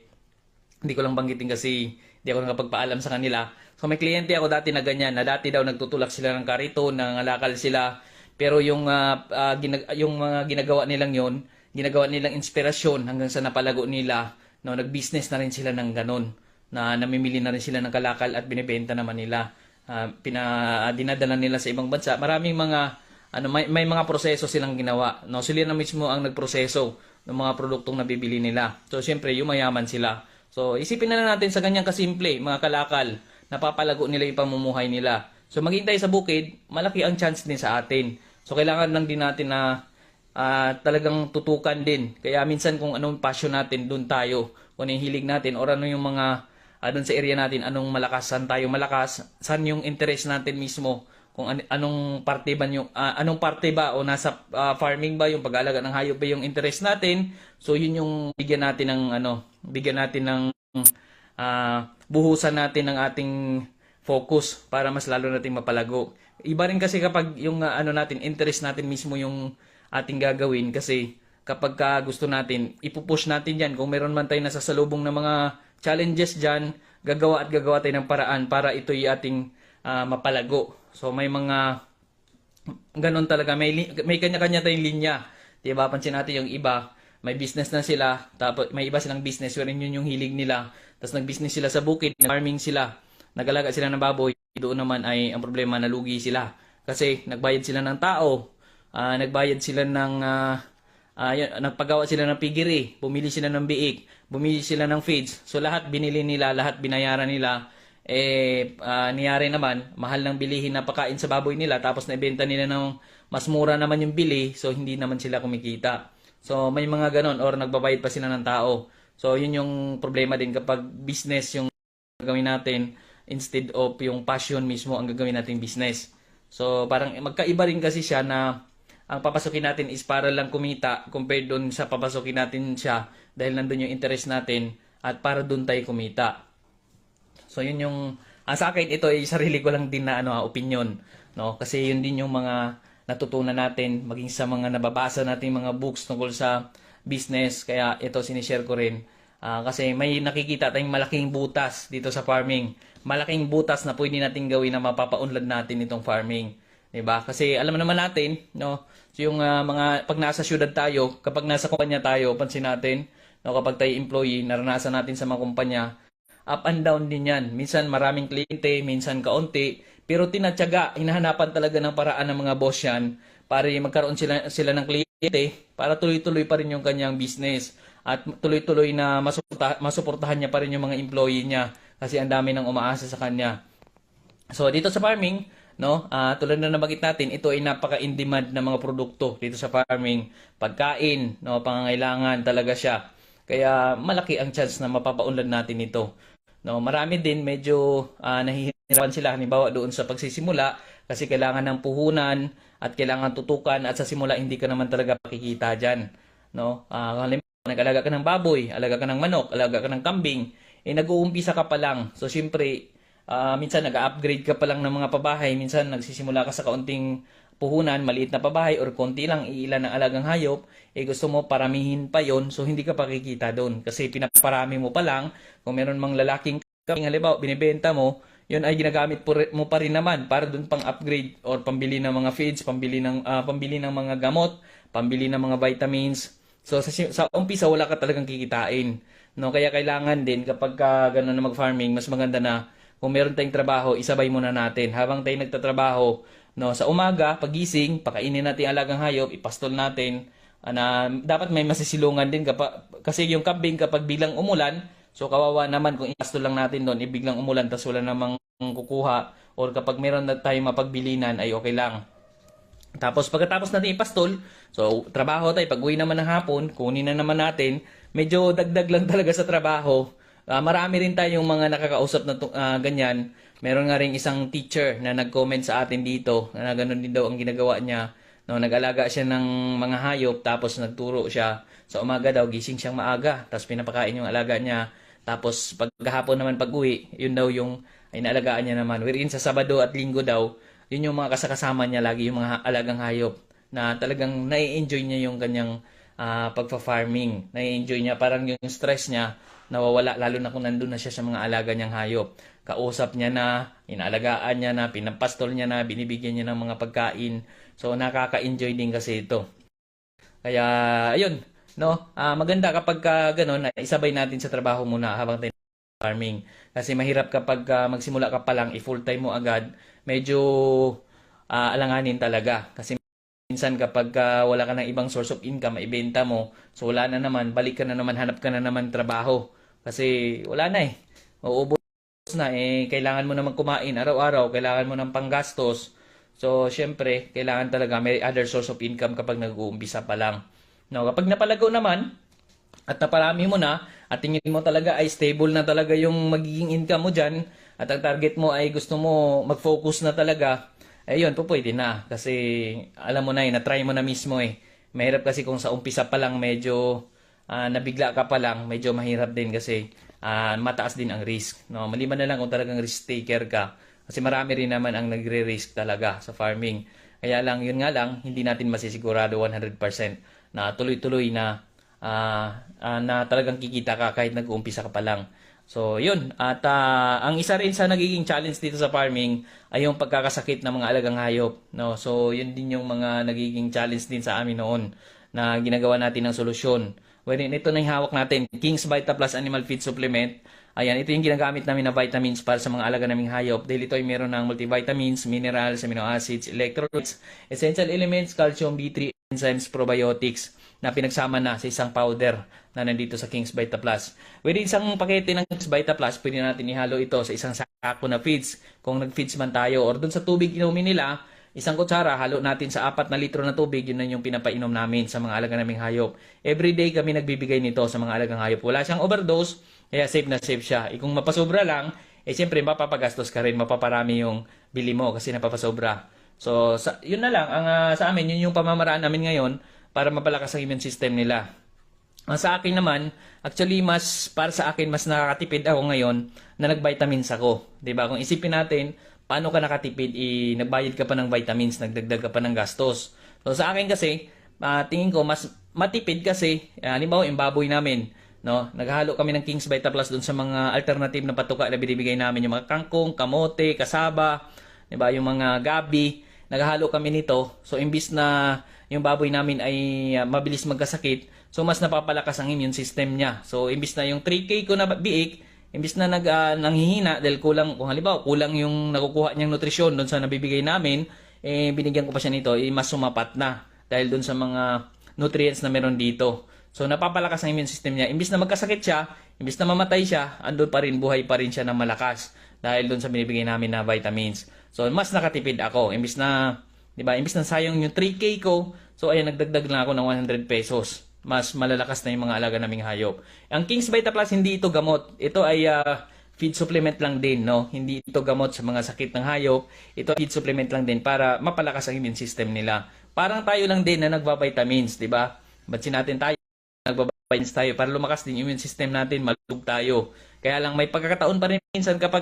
Hindi ko lang banggitin kasi hindi ako nakapagpaalam sa kanila. So may kliyente ako dati na ganyan, na dati daw nagtutulak sila ng kariton, nangangalakal sila. Pero yung mga ginagawa nilang yon, ginagawa nilang inspirasyon hanggang sa napalago nila, no, nag-business na rin sila ng ganun, na namimili na rin sila ng kalakal at binebenta naman nila. Dinadala nila sa ibang bansa. Maraming mga may mga proseso silang ginawa, no, sila na mismo ang nagproseso ng mga produktong nabibili nila. So syempre yumayaman sila. So isipin na natin sa ganyang kasimple, mga kalakal, napapalago nila yung pamumuhay nila. So maghintay sa bukid, malaki ang chance din sa atin. So kailangan lang din natin na talagang tutukan din. Kaya minsan kung anong passion natin, doon tayo. Kung ano yung hilig natin or ano yung mga doon sa area natin, anong malakas, saan tayo malakas, saan yung interest natin mismo, kung anong parte ba anong parte ba o nasa farming ba, yung pag-aalaga ng hayop ba yung interest natin. So yun yung bigyan natin ng buhusan natin ng ating focus para mas lalo nating mapalago. Iba rin kasi kapag yung natin, interest natin mismo yung ating gagawin, kasi kapag gusto natin, ipupush natin yan. Kung meron man tayo nasasalubong ng mga challenges dyan, gagawa tayo ng paraan para ito'y ating mapalago. So may mga ganon talaga, may kanya-kanya tayong linya. Diba, pansin natin yung iba, may business na sila, tapos may iba silang business, pero yun yung hilig nila. Tapos nag-business sila sa bukid, farming sila, nag-alaga sila ng baboy. Doon naman ay ang problema, nalugi sila. Kasi nagbayad sila ng tao, nagbayad sila ng nagpagawa sila ng piggery, bumili sila ng biik, bumili sila ng feeds. So lahat binili nila, lahat binayaran nila. Niyari naman, mahal ng bilihin na pakain sa baboy nila, tapos naibenta nila ng mas mura naman yung bili, so hindi naman sila kumikita. So may mga ganon, or nagbabayad pa sila ng tao. So yun yung problema din kapag business yung gagawin natin instead of yung passion mismo ang gagawin nating business. So parang magkaiba rin kasi siya na ang papasukin natin is para lang kumita compared doon sa papasukin natin siya dahil nandun yung interest natin at para doon tayo kumita. So yun yung sa akin, ito ay sarili ko lang din na opinion, no? Kasi yun din yung mga natutunan natin maging sa mga nababasa natin mga books tungkol sa business, kaya ito sinishare ko rin. Kasi may nakikita tayong malaking butas dito sa farming. Malaking butas na pwede natin gawin na mapapaunlad natin itong farming. Diba? Kasi alam naman natin, no, yung mga pag nasa syudad tayo, kapag nasa kumpanya tayo, pansin natin, no, kapag tayo employee, naranasan natin sa mga kumpanya, up and down din yan. Minsan maraming kliyente, minsan kaunti, pero tinatyaga, hinahanapan talaga ng paraan ng mga boss yan para magkaroon sila ng kliyente para tuloy-tuloy pa rin yung kanyang business at tuloy-tuloy na masuportahan niya pa rin yung mga employee niya kasi ang dami nang umaasa sa kanya. So dito sa farming, no, tulad na nabanggit natin, ito ay napaka-in-demand na mga produkto dito sa farming. Pagkain, no, pangangailangan talaga siya. Kaya malaki ang chance na mapapaunlad natin ito. No, marami din medyo nahihirapan sila halimbawa doon sa pagsisimula kasi kailangan ng puhunan at kailangan tutukan at sa simula hindi ka naman talaga makikita diyan, no? Halimbawa nag-alaga ka ng baboy, alaga ka ng manok, alaga ka ng kambing, nag-uumpisa ka pa lang. So syempre minsan nag-upgrade ka pa lang ng mga pabahay, minsan nagsisimula ka sa kaunting puhunan, maliit na pabahay or konti lang, iilan ang alagang hayop, gusto mo paramihin pa yon, so hindi ka pakikita doon kasi pinaparami mo pa lang. Kung meron mang lalaking kambing, halimbawa binibenta mo, yun ay ginagamit mo pa rin naman para doon pang upgrade or pambili ng mga feeds, pambili ng mga gamot, pambili ng mga vitamins. So sa umpisa wala ka talagang kikitain, no? Kaya kailangan din kapag gano'n na mag-farming, mas maganda na kung meron tayong trabaho, isabay muna natin. Habang tayo nagtatrabaho, no, sa umaga, pagising, pakainin natin alagang hayop, ipastol natin. Na dapat may masisilungan din kasi yung kambing kapag biglang umulan, so kawawa naman kung ipastol lang natin doon, biglang umulan tas wala namang kukuha, or kapag meron na tayong mapagbilinan ay okay lang. Tapos pagkatapos natin ipastol, so trabaho tayo, pag uwi naman ng hapon, kunin na naman natin, medyo dagdag lang talaga sa trabaho. Marami rin tayong mga nakakausap na ganyan. Meron nga rin isang teacher na nag-comment sa atin dito na ganun din daw ang ginagawa niya. No, nag-alaga siya ng mga hayop tapos nagturo siya. Sa umaga daw, gising siyang maaga. Tapos pinapakain yung alaga niya. Tapos paghapon naman pag-uwi, yun daw yung inaalagaan niya naman. Wherein sa Sabado at Linggo daw, yun yung mga kasakasama niya lagi, yung mga alagang hayop. Na talagang nai-enjoy niya yung kanyang pagpa-farming. Nai-enjoy niya, parang yung stress niya nawawala, lalo na kung nandun na siya sa mga alaga niyang hayop. Kausap niya na, inaalagaan niya na, pinapastol niya na, binibigyan niya ng mga pagkain. So, nakaka-enjoy din kasi ito. Kaya, ayun, no? Maganda kapag gano'n, isabay natin sa trabaho muna habang tayo farming. Kasi mahirap kapag magsimula ka pa lang, i-full time mo agad, medyo alanganin talaga. Kasi minsan kapag wala ka ng ibang source of income, ibenta mo, so wala na naman, balik ka na naman, hanap ka na naman trabaho. Kasi wala na eh. Uubos na eh. Kailangan mo naman kumain araw-araw, kailangan mo ng panggastos. So, syempre, kailangan talaga may other source of income kapag nag-uumpisa pa lang. No, kapag napalago naman, at naparami mo na, at tingin mo talaga ay stable na talaga yung magiging income mo dyan, at ang target mo ay gusto mo mag-focus na talaga, eh yun, po pwede na. Kasi alam mo na na-try mo na mismo eh. Mahirap kasi kung sa umpisa pa lang medyo nabigla ka pa lang, medyo mahirap din kasi mataas din ang risk. No? Maliban na lang kung talagang risk taker ka. Kasi marami rin naman ang nagre-risk talaga sa farming. Kaya lang, yun nga lang, hindi natin masisigurado 100% na tuloy-tuloy na talagang kikita ka kahit nag-uumpisa ka pa lang. So, yun. At ang isa rin sa nagiging challenge dito sa farming ay yung pagkakasakit ng mga alagang hayop. No? So, yun din yung mga nagiging challenge din sa amin noon na ginagawa natin ng solusyon. Wherein ito na yung hawak natin, King's Vita Plus Animal Feed Supplement. Ayan, ito yung ginagamit namin na vitamins para sa mga alaga naming hayop. Dahil ito ay meron ng multivitamins, minerals, amino acids, electrolytes, essential elements, calcium, B3, enzymes, probiotics na pinagsama na sa isang powder na nandito sa King's Vita Plus. Within isang pakete ng King's Vita Plus, pwede natin ihalo ito sa isang sako na feeds. Kung nag-feeds man tayo or dun sa tubig inumin nila, isang kutsara, halo natin sa 4 na litro na tubig, yun na yung pinapainom namin sa mga alaga naming hayop. Everyday kami nagbibigay nito sa mga alagang hayop. Wala siyang overdose, kaya safe na safe siya. Kung mapasobra lang, siyempre mapapagastos ka rin, mapaparami yung bili mo kasi napapasobra. So, yun na lang, sa amin, yun yung pamamaraan namin ngayon para mapalakas ang immune system nila. Sa akin naman, actually para sa akin mas nakakatipid ako ngayon na nag-vitamins ako. 'Di ba? Kung isipin natin, paano ka nakatipid? Nagbayad ka pa ng vitamins, nagdagdag ka pa ng gastos. So sa akin kasi, tingin ko mas matipid kasi, halimbawa yung baboy namin, no? Naghalo kami ng King's Vita Plus doon sa mga alternative na patuka na binibigay namin, yung mga kangkong, kamote, kasaba, 'di ba? Yung mga gabi, naghalo kami nito. So imbis na yung baboy namin ay mabilis magkasakit, so mas napapalakas ang immune system niya. So imbis na yung 3K ko na biik, imbis na nanghihina dahil kulang, kung halimbawa kulang yung nakukuha niyang nutrisyon doon sa nabibigay namin, binigyan ko pa siya nito, mas sumapat na dahil doon sa mga nutrients na meron dito. So napapalakas ang immune system niya. Imbis na magkasakit siya, imbis na mamatay siya, andun pa rin, buhay pa rin siya ng malakas dahil doon sa binibigay namin na vitamins. So mas nakatipid ako. Imbis na, 'di ba? Imbis na sayang yung 3K ko, so ayan, nagdagdag lang ako ng 100 pesos. Mas malalakas na yung mga alaga naming hayop. Ang King's Vita Plus, hindi ito gamot. Ito ay feed supplement lang din, no? Hindi ito gamot sa mga sakit ng hayop. Ito feed supplement lang din para mapalakas ang immune system nila. Parang tayo lang din na nagba-vitamins, 'di ba? Batsin natin tayo, nagba-vitamins tayo para lumakas din yung immune system natin, malug tayo. Kaya lang may pagkakataon pa rin minsan kapag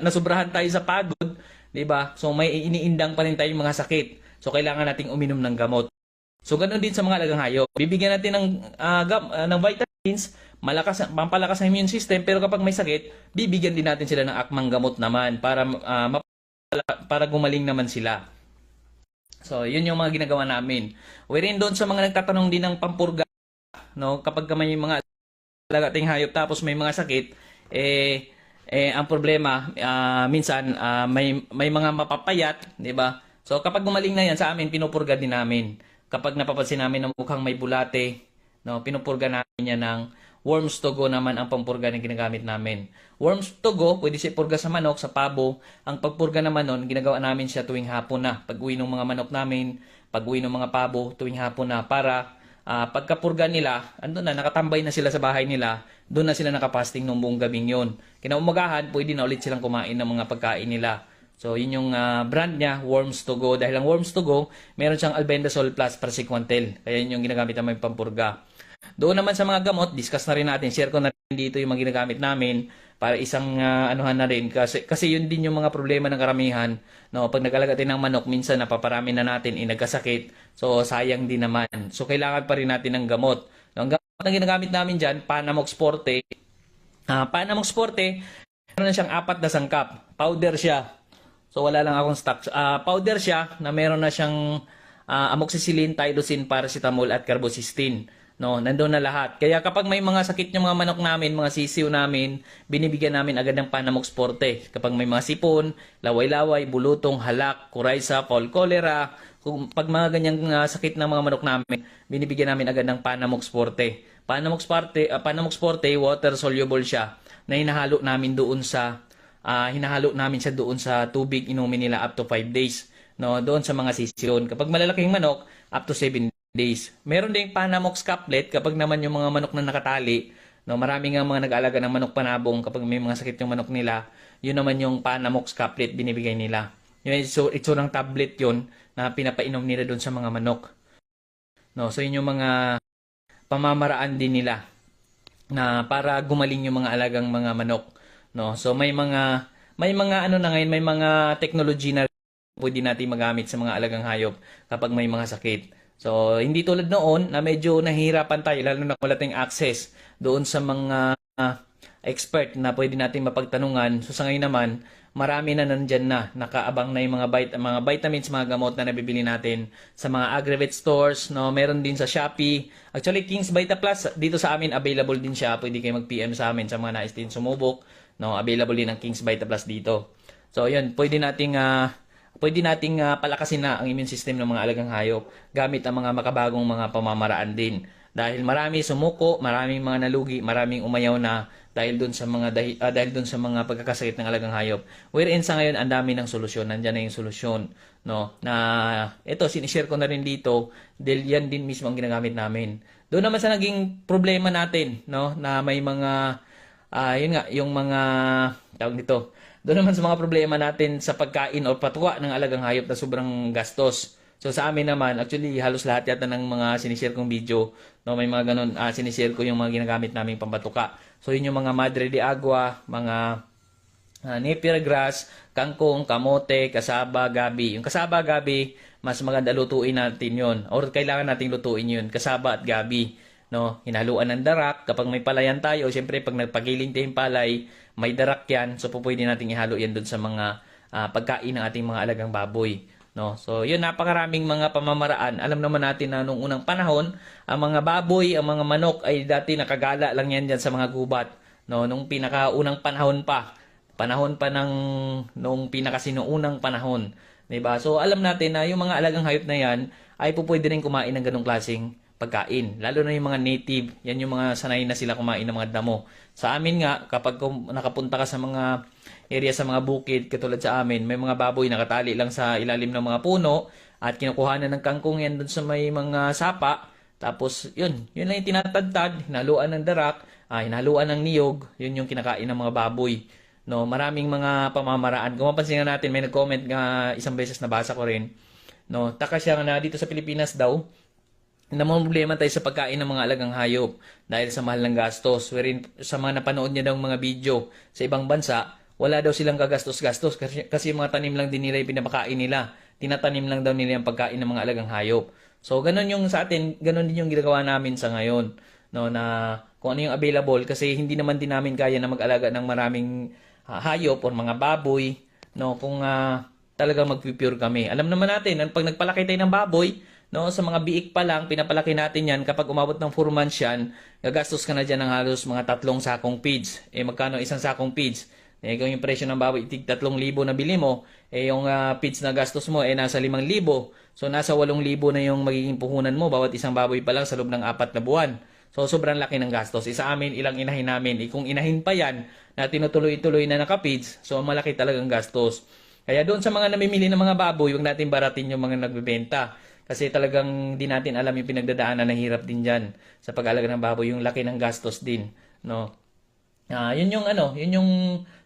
nasubrahan tayo sa pagod, 'di ba? So may iniindang pa rin tayong mga sakit. So kailangan nating uminom ng gamot. So ganoon din sa mga alagang hayop. Bibigyan natin ng vitamins, pampalakas ang immune system, pero kapag may sakit, bibigyan din natin sila ng akmang gamot naman para gumaling naman sila. So yun yung mga ginagawa namin. Wherein doon sa mga nagtatanong din ng pampurga, no, kapag may mga alagang hayop tapos may mga sakit, ang problema minsan may mga mapapayat, 'di ba? So kapag gumaling na 'yan sa amin, pinupurga din namin. Kapag napapansin namin na mukhang may bulate, no, pinupurga namin yan ng worms to go naman ang pampurga na ginagamit namin. Worms to go, pwede siya purga sa manok, sa pabo. Ang pagpurga naman nun, ginagawa namin siya tuwing hapon na. Pag-uwi ng mga manok namin, pag-uwi ng mga pabo, tuwing hapon na para pagkapurga nila, andun na, nakatambay na sila sa bahay nila, doon na sila nakapasting nung buong gabing yun. Kinaumagahan, pwede na ulit silang kumain ng mga pagkain nila. So, yun yung brand niya, Worms to Go. Dahil ang Worms to Go, meron siyang Albendazole Plus Praziquantel. Kaya yun yung ginagamit namin pampurga. Doon naman sa mga gamot, discuss na rin natin. Share ko na rin dito yung mga ginagamit namin para isang anuhan na rin. Kasi yun din yung mga problema ng karamihan. No, pag nag-alaga tayo ng manok, minsan napaparami na natin, nagkasakit. So, sayang din naman. So, kailangan pa rin natin ng gamot. No, ang gamot na ginagamit namin dyan, Panamox Forte. Panamox Forte, meron na siyang 4 na sangkap. Powder siya. So, wala lang akong stock. Powder siya na meron na siyang amoxicillin, Tylosin, paracetamol at carbocysteine. No, nandoon na lahat. Kaya kapag may mga sakit yung mga manok namin, mga sisiw namin, binibigyan namin agad ng Panamox Forte. Kapag may mga sipon, laway-laway, bulutong, halak, kuraysa, fall cholera, pag mga ganyang sakit ng mga manok namin, binibigyan namin agad ng Panamox Forte. Panamox Forte, water soluble siya na hinahalo namin siya doon sa tubig, inumin nila up to 5 days. No, doon sa mga sisyon. Kapag malalaking manok, up to 7 days. Meron ding Panamox Caplet kapag naman yung mga manok na nakatali. No, marami nga mga nag-aalaga ng manok panabong kapag may mga sakit yung manok nila. Yun naman yung Panamox Caplet binibigay nila. So, ito ng tablet yun na pinapainom nila doon sa mga manok. No, so yun yung mga pamamaraan din nila na para gumaling yung mga alagang mga manok. No, so may mga ano na ngayon, may mga technology na pwede natin magamit sa mga alagang hayop kapag may mga sakit. So hindi tulad noon na medyo nahihirapan tayo lalo na wala tayong access doon sa mga expert na pwede natin mapagtanungan. So sa ngayon naman, marami na nandyan na, nakaabang na yung mga vitamins, mga gamot na nabibili natin sa mga Agrivet stores, no? Meron din sa Shopee. Actually, King's Vita Plus, dito sa amin, available din siya. Pwede kayo mag-PM sa amin sa mga nais din sumubok. No? Available din ang King's Vita Plus dito. So, yun, pwede nating palakasin na ang immune system ng mga alagang hayop gamit ang mga makabagong mga pamamaraan din. Dahil marami sumuko, maraming mga nalugi, maraming umayaw na dahil doon sa mga pagkakasakit ng alagang hayop. Wherein sa ngayon ang dami ng solusyon, nandiyan na yung solusyon, no? Na ito sinishare ko na rin dito dahil yan din mismo ang ginagamit namin. Doon naman sa naging problema natin, no, na may mga yun nga, yung mga tawag dito. Doon naman sa mga problema natin sa pagkain o patuwa ng alagang hayop na sobrang gastos. So sa amin naman, actually halos lahat yata ng mga sinishare kong video, no, may mga ganun, sinishare ko yung mga ginagamit naming pampatuka. So yun yung mga Madre de Agua, mga Napier grass, kangkong, kamote, kasaba, gabi. Yung kasaba, gabi, mas maganda lutuin natin yun. Or kailangan nating lutuin yun, kasaba at gabi. No, hinaluan ng darak. Kapag may palayan tayo, siyempre pag nagpagiling tayong palay, may darak yan. So pwede nating ihalo yan dun sa mga pagkain ng ating mga alagang baboy. No, so yun, napakaraming mga pamamaraan. Alam naman natin na nung unang panahon, ang mga baboy, ang mga manok ay dati nakagala lang yan dyan sa mga gubat. No, nung pinakaunang panahon pa ng nung pinakasinuunang panahon, 'di ba? So alam natin na yung mga alagang hayop na yan ay pwede rin kumain ng ganung klaseng pagkain. Lalo na yung mga native, yan yung mga sanay na sila kumain ng mga damo. Sa amin nga, kapag nakapunta ka sa mga area sa mga bukid, katulad sa amin, may mga baboy nakatali lang sa ilalim ng mga puno at kinukuha na ng kangkong yan dun sa may mga sapa. Tapos, yun lang yung tinatadtad, hinaluan ng darak, hinaluan ng niyog, yun yung kinakain ng mga baboy. No, maraming mga pamamaraan. Kung mapansin nga natin, may nag-comment nga isang beses nabasa ko rin. No, taka siya na dito sa Pilipinas daw, namang problema tayo sa pagkain ng mga alagang hayop dahil sa mahal ng gastos. Wherein sa mga napanood niya daw mga video sa ibang bansa, wala daw silang kagastos-gastos kasi mga tanim lang din nila yung pinapakain nila. Tinatanim lang daw nila yung pagkain ng mga alagang hayop. So, ganun yung sa atin, ganun din yung ginagawa namin sa ngayon. No, na kung ano yung available kasi hindi naman din namin kaya na mag-alaga ng maraming hayop o mga baboy. No, kung talagang mag-pure kami. Alam naman natin, pag nagpalaki tayo ng baboy, no, sa mga biik pa lang, pinapalaki natin yan. Kapag umabot ng 4 months yan, gagastos ka na dyan ng halos mga 3 sakong feeds. Magkano isang sakong feeds? Kung yung presyo ng baboy, 3,000 na bili mo, yung feeds na gastos mo, nasa 5,000. So, nasa 8,000 na yung magiging puhunan mo, bawat isang baboy pa lang sa loob ng 4 na buwan. So, sobrang laki ng gastos. Sa amin, ilang inahin namin. Kung inahin pa yan, na tinutuloy-tuloy na naka-feeds, so malaki talagang gastos. Kaya doon sa mga namimili ng mga baboy, huwag natin baratin yung mga nagbebenta. Kasi talagang di natin alam yung pinagdadaanan na hirap din dyan sa pag-alaga ng baboy, yung laki ng gastos din, no? Yun yung yun yung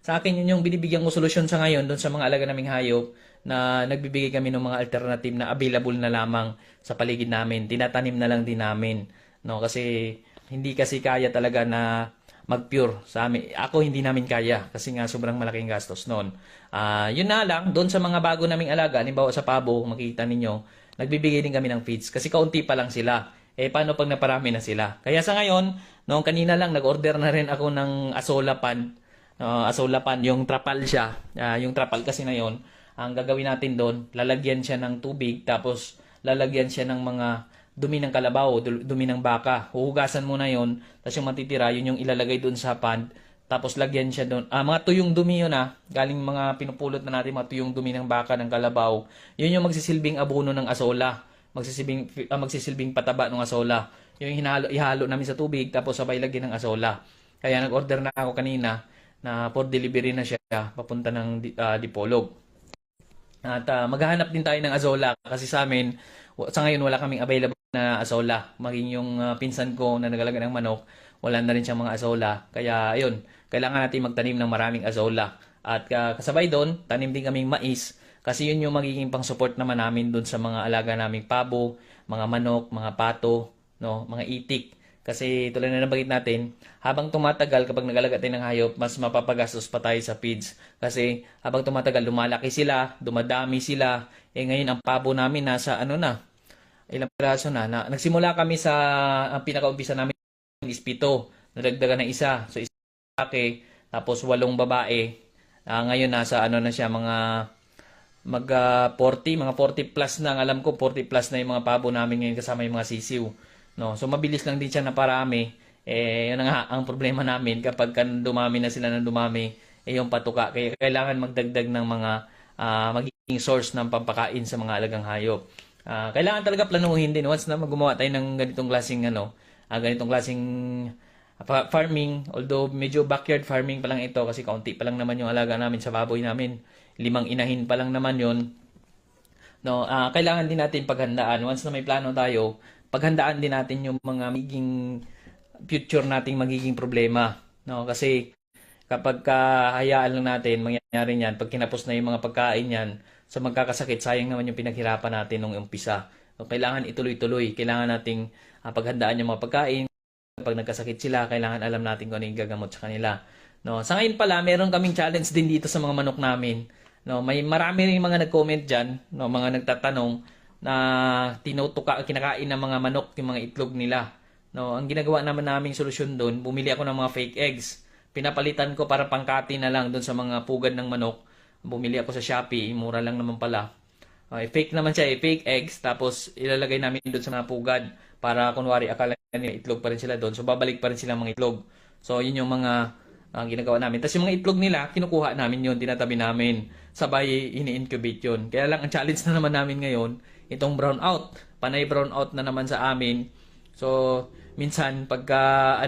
sa akin yun yung binibigyan ko solusyon sa ngayon doon sa mga alaga naming hayop na nagbibigay kami ng mga alternative na available na lamang sa paligid namin. Tinatanim na lang din namin, no? Kasi hindi kasi kaya talaga na mag-pure sa amin. Ako hindi namin kaya kasi nga sobrang malaking gastos noon. Yun na lang doon sa mga bago naming alaga, halimbawa sa pabo, makikita ninyo, nagbibigay din kami ng feeds kasi kaunti pa lang sila. Paano pag naparami na sila? Kaya sa ngayon, noong kanina lang, nag-order na rin ako ng Asola Pan. Asola Pan, yung trapal siya. Yung trapal kasi na yon, ang gagawin natin doon, lalagyan siya ng tubig, tapos lalagyan siya ng mga dumi ng kalabaw, dumi ng baka. Huhugasan mo na yon, tapos yung matitira, yun yung ilalagay doon sa pan. Tapos lagyan siya doon. Mga tuyong dumi yun galing mga pinupulot na natin, mga tuyong dumi ng baka, ng kalabaw. Yun yung magsisilbing abono ng asola. Magsisilbing pataba ng asola. Yung ihalo namin sa tubig tapos sabay lagyan ng asola. Kaya nag-order na ako kanina na for delivery na siya papunta ng Dipolog. At maghahanap din tayo ng azola kasi sa amin sa ngayon wala kaming available na azola. Maging yung pinsan ko na nagalaga ng manok, wala na rin siyang mga azola. Kaya ayun, kailangan natin magtanim ng maraming azola. At kasabay doon, tanim din kaming mais. Kasi yun yung magiging pang-support naman namin doon sa mga alaga naming pabo, mga manok, mga pato, no, mga itik. Kasi tulad na nabanggit natin, habang tumatagal kapag nag-alaga tayo ng hayop, mas mapapagastos pa tayo sa feeds. Kasi habang tumatagal, lumalaki sila, dumadami sila. Ngayon ang pabo namin nasa ilang piraso na. Nagsimula kami sa, ang pinaka-umpisa namin is 7. Nadagdagan ng isa. So isa lalaki, tapos 8 babae. Ngayon nasa na siya, mga 40 plus na, ang alam ko 40 plus na yung mga pabo namin ngayon kasama yung mga sisiw, no? So mabilis lang din siya na parami. Yun ang problema namin kapag dumami na sila ng dumami, yung patuka. Kaya kailangan magdagdag ng mga magiging source ng pampakain sa mga alagang hayop. Kailangan talaga planuhin din once na gumawa tayo ng ganitong klaseng farming, although medyo backyard farming pa lang ito kasi kaunti pa lang naman yung alaga namin sa baboy namin. 5 inahin pa lang naman yon, no? Kailangan din natin paghandaan once na may plano tayo, paghandaan din natin yung mga magiging future nating magiging problema, no? Kasi kapag hayaan lang natin mangyayari niyan, pag kinapos na yung mga pagkain niyan, so magkakasakit, sayang naman yung pinaghirapan natin nung umpisa. So, kailangan ituloy-tuloy, kailangan nating paghandaan yung mga pagkain. Pag nagkasakit sila, kailangan alam natin kung ano yung gagamot sa kanila, no? Sa ngayon pala, meron kaming challenge din dito sa mga manok namin. No, may marami ring mga nag-comment diyan, no, mga nagtatanong na kinakain ng mga manok yung mga itlog nila. No, ang ginagawa naman naming solusyon doon, bumili ako ng mga fake eggs. Pinapalitan ko para pangkati na lang doon sa mga pugad ng manok. Bumili ako sa Shopee, mura lang naman pala. Fake naman siya, fake eggs, tapos ilalagay namin doon sa mga pugad para kunwari akala nila itlog pa rin sila doon. So babalik pa rin sila mga itlog. So yun yung mga ang ginagawa namin. Tapos yung mga itlog nila, kinukuha namin yun, tinatabi namin. Sabay, ini-incubate yun. Kaya lang, ang challenge na naman namin ngayon, itong brown out. Panay brown out na naman sa amin. So, minsan, pagka,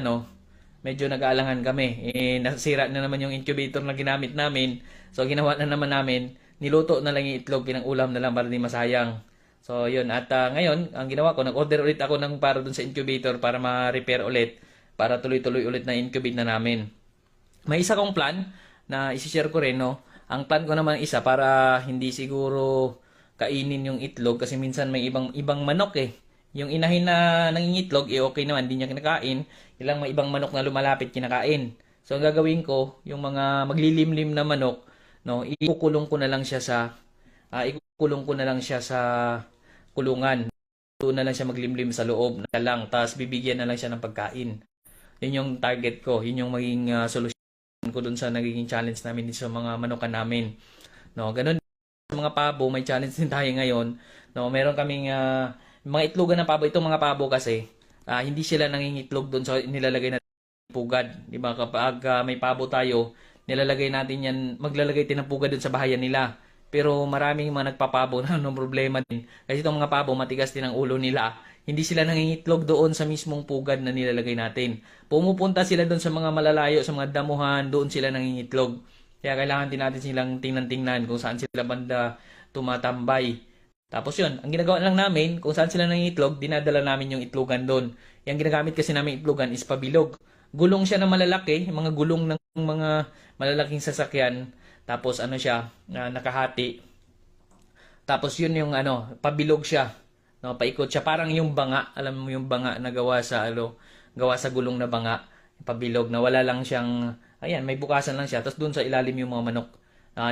medyo nag-aalangan kami. Nasira na naman yung incubator na ginamit namin. So, ginawa na naman namin, niluto na lang yung itlog, pinang-ulam na lang para di masayang. So, yun. At ngayon, ang ginawa ko, nag-order ulit ako para dun sa incubator para ma-repair ulit. Para tuloy-tuloy ulit na incubate na namin. May isa kong plan na isi-share ko rin, no? Ang plan ko naman isa para hindi siguro kainin yung itlog kasi minsan may ibang manok Yung inahin na nangingitlog, okay naman, hindi niya kinakain. Ilang may ibang manok na lumalapit kinakain. So ang gagawin ko, yung mga maglilimlim na manok, no, ikukulong ko na lang siya sa kulungan. Doon na lang siya maglimlim sa loob na lang, tapos bibigyan na lang siya ng pagkain. Yun yung target ko, yun yung maging solusyon ko dun sa nagiging challenge namin sa mga manukan namin, no? Ganun sa mga pabo, may challenge din tayo ngayon, no? Meron kaming mga itlogan ng pabo. Itong mga pabo kasi hindi sila nangingitlog doon sa nilalagay natin pugad, di ba? Kapag may pabo tayo, nilalagay natin yan, maglalagay tayo ng pugad doon sa bahayan nila. Pero maraming mga nagpapabo na problema din. Kasi itong mga pabo, matigas din ang ulo nila. Hindi sila nangingitlog doon sa mismong pugad na nilalagay natin. Pumupunta sila doon sa mga malalayo, sa mga damuhan, doon sila nangingitlog. Kaya kailangan din natin silang tingnan-tingnan kung saan sila banda tumatambay. Tapos yun, ang ginagawa lang namin, kung saan sila nangingitlog, dinadala namin yung itlogan doon. Yung ginagamit kasi namin itlogan is pabilog. Gulong siya na malalaki, mga gulong ng mga malalaking sasakyan. Tapos ano siya, nakahati. Tapos yun yung pabilog siya. No, paikot siya. Parang yung banga, alam mo yung banga na gawa sa gulong na banga. Pabilog na wala lang siyang, ayan, may bukasan lang siya. Tapos doon sa ilalim yung mga manok.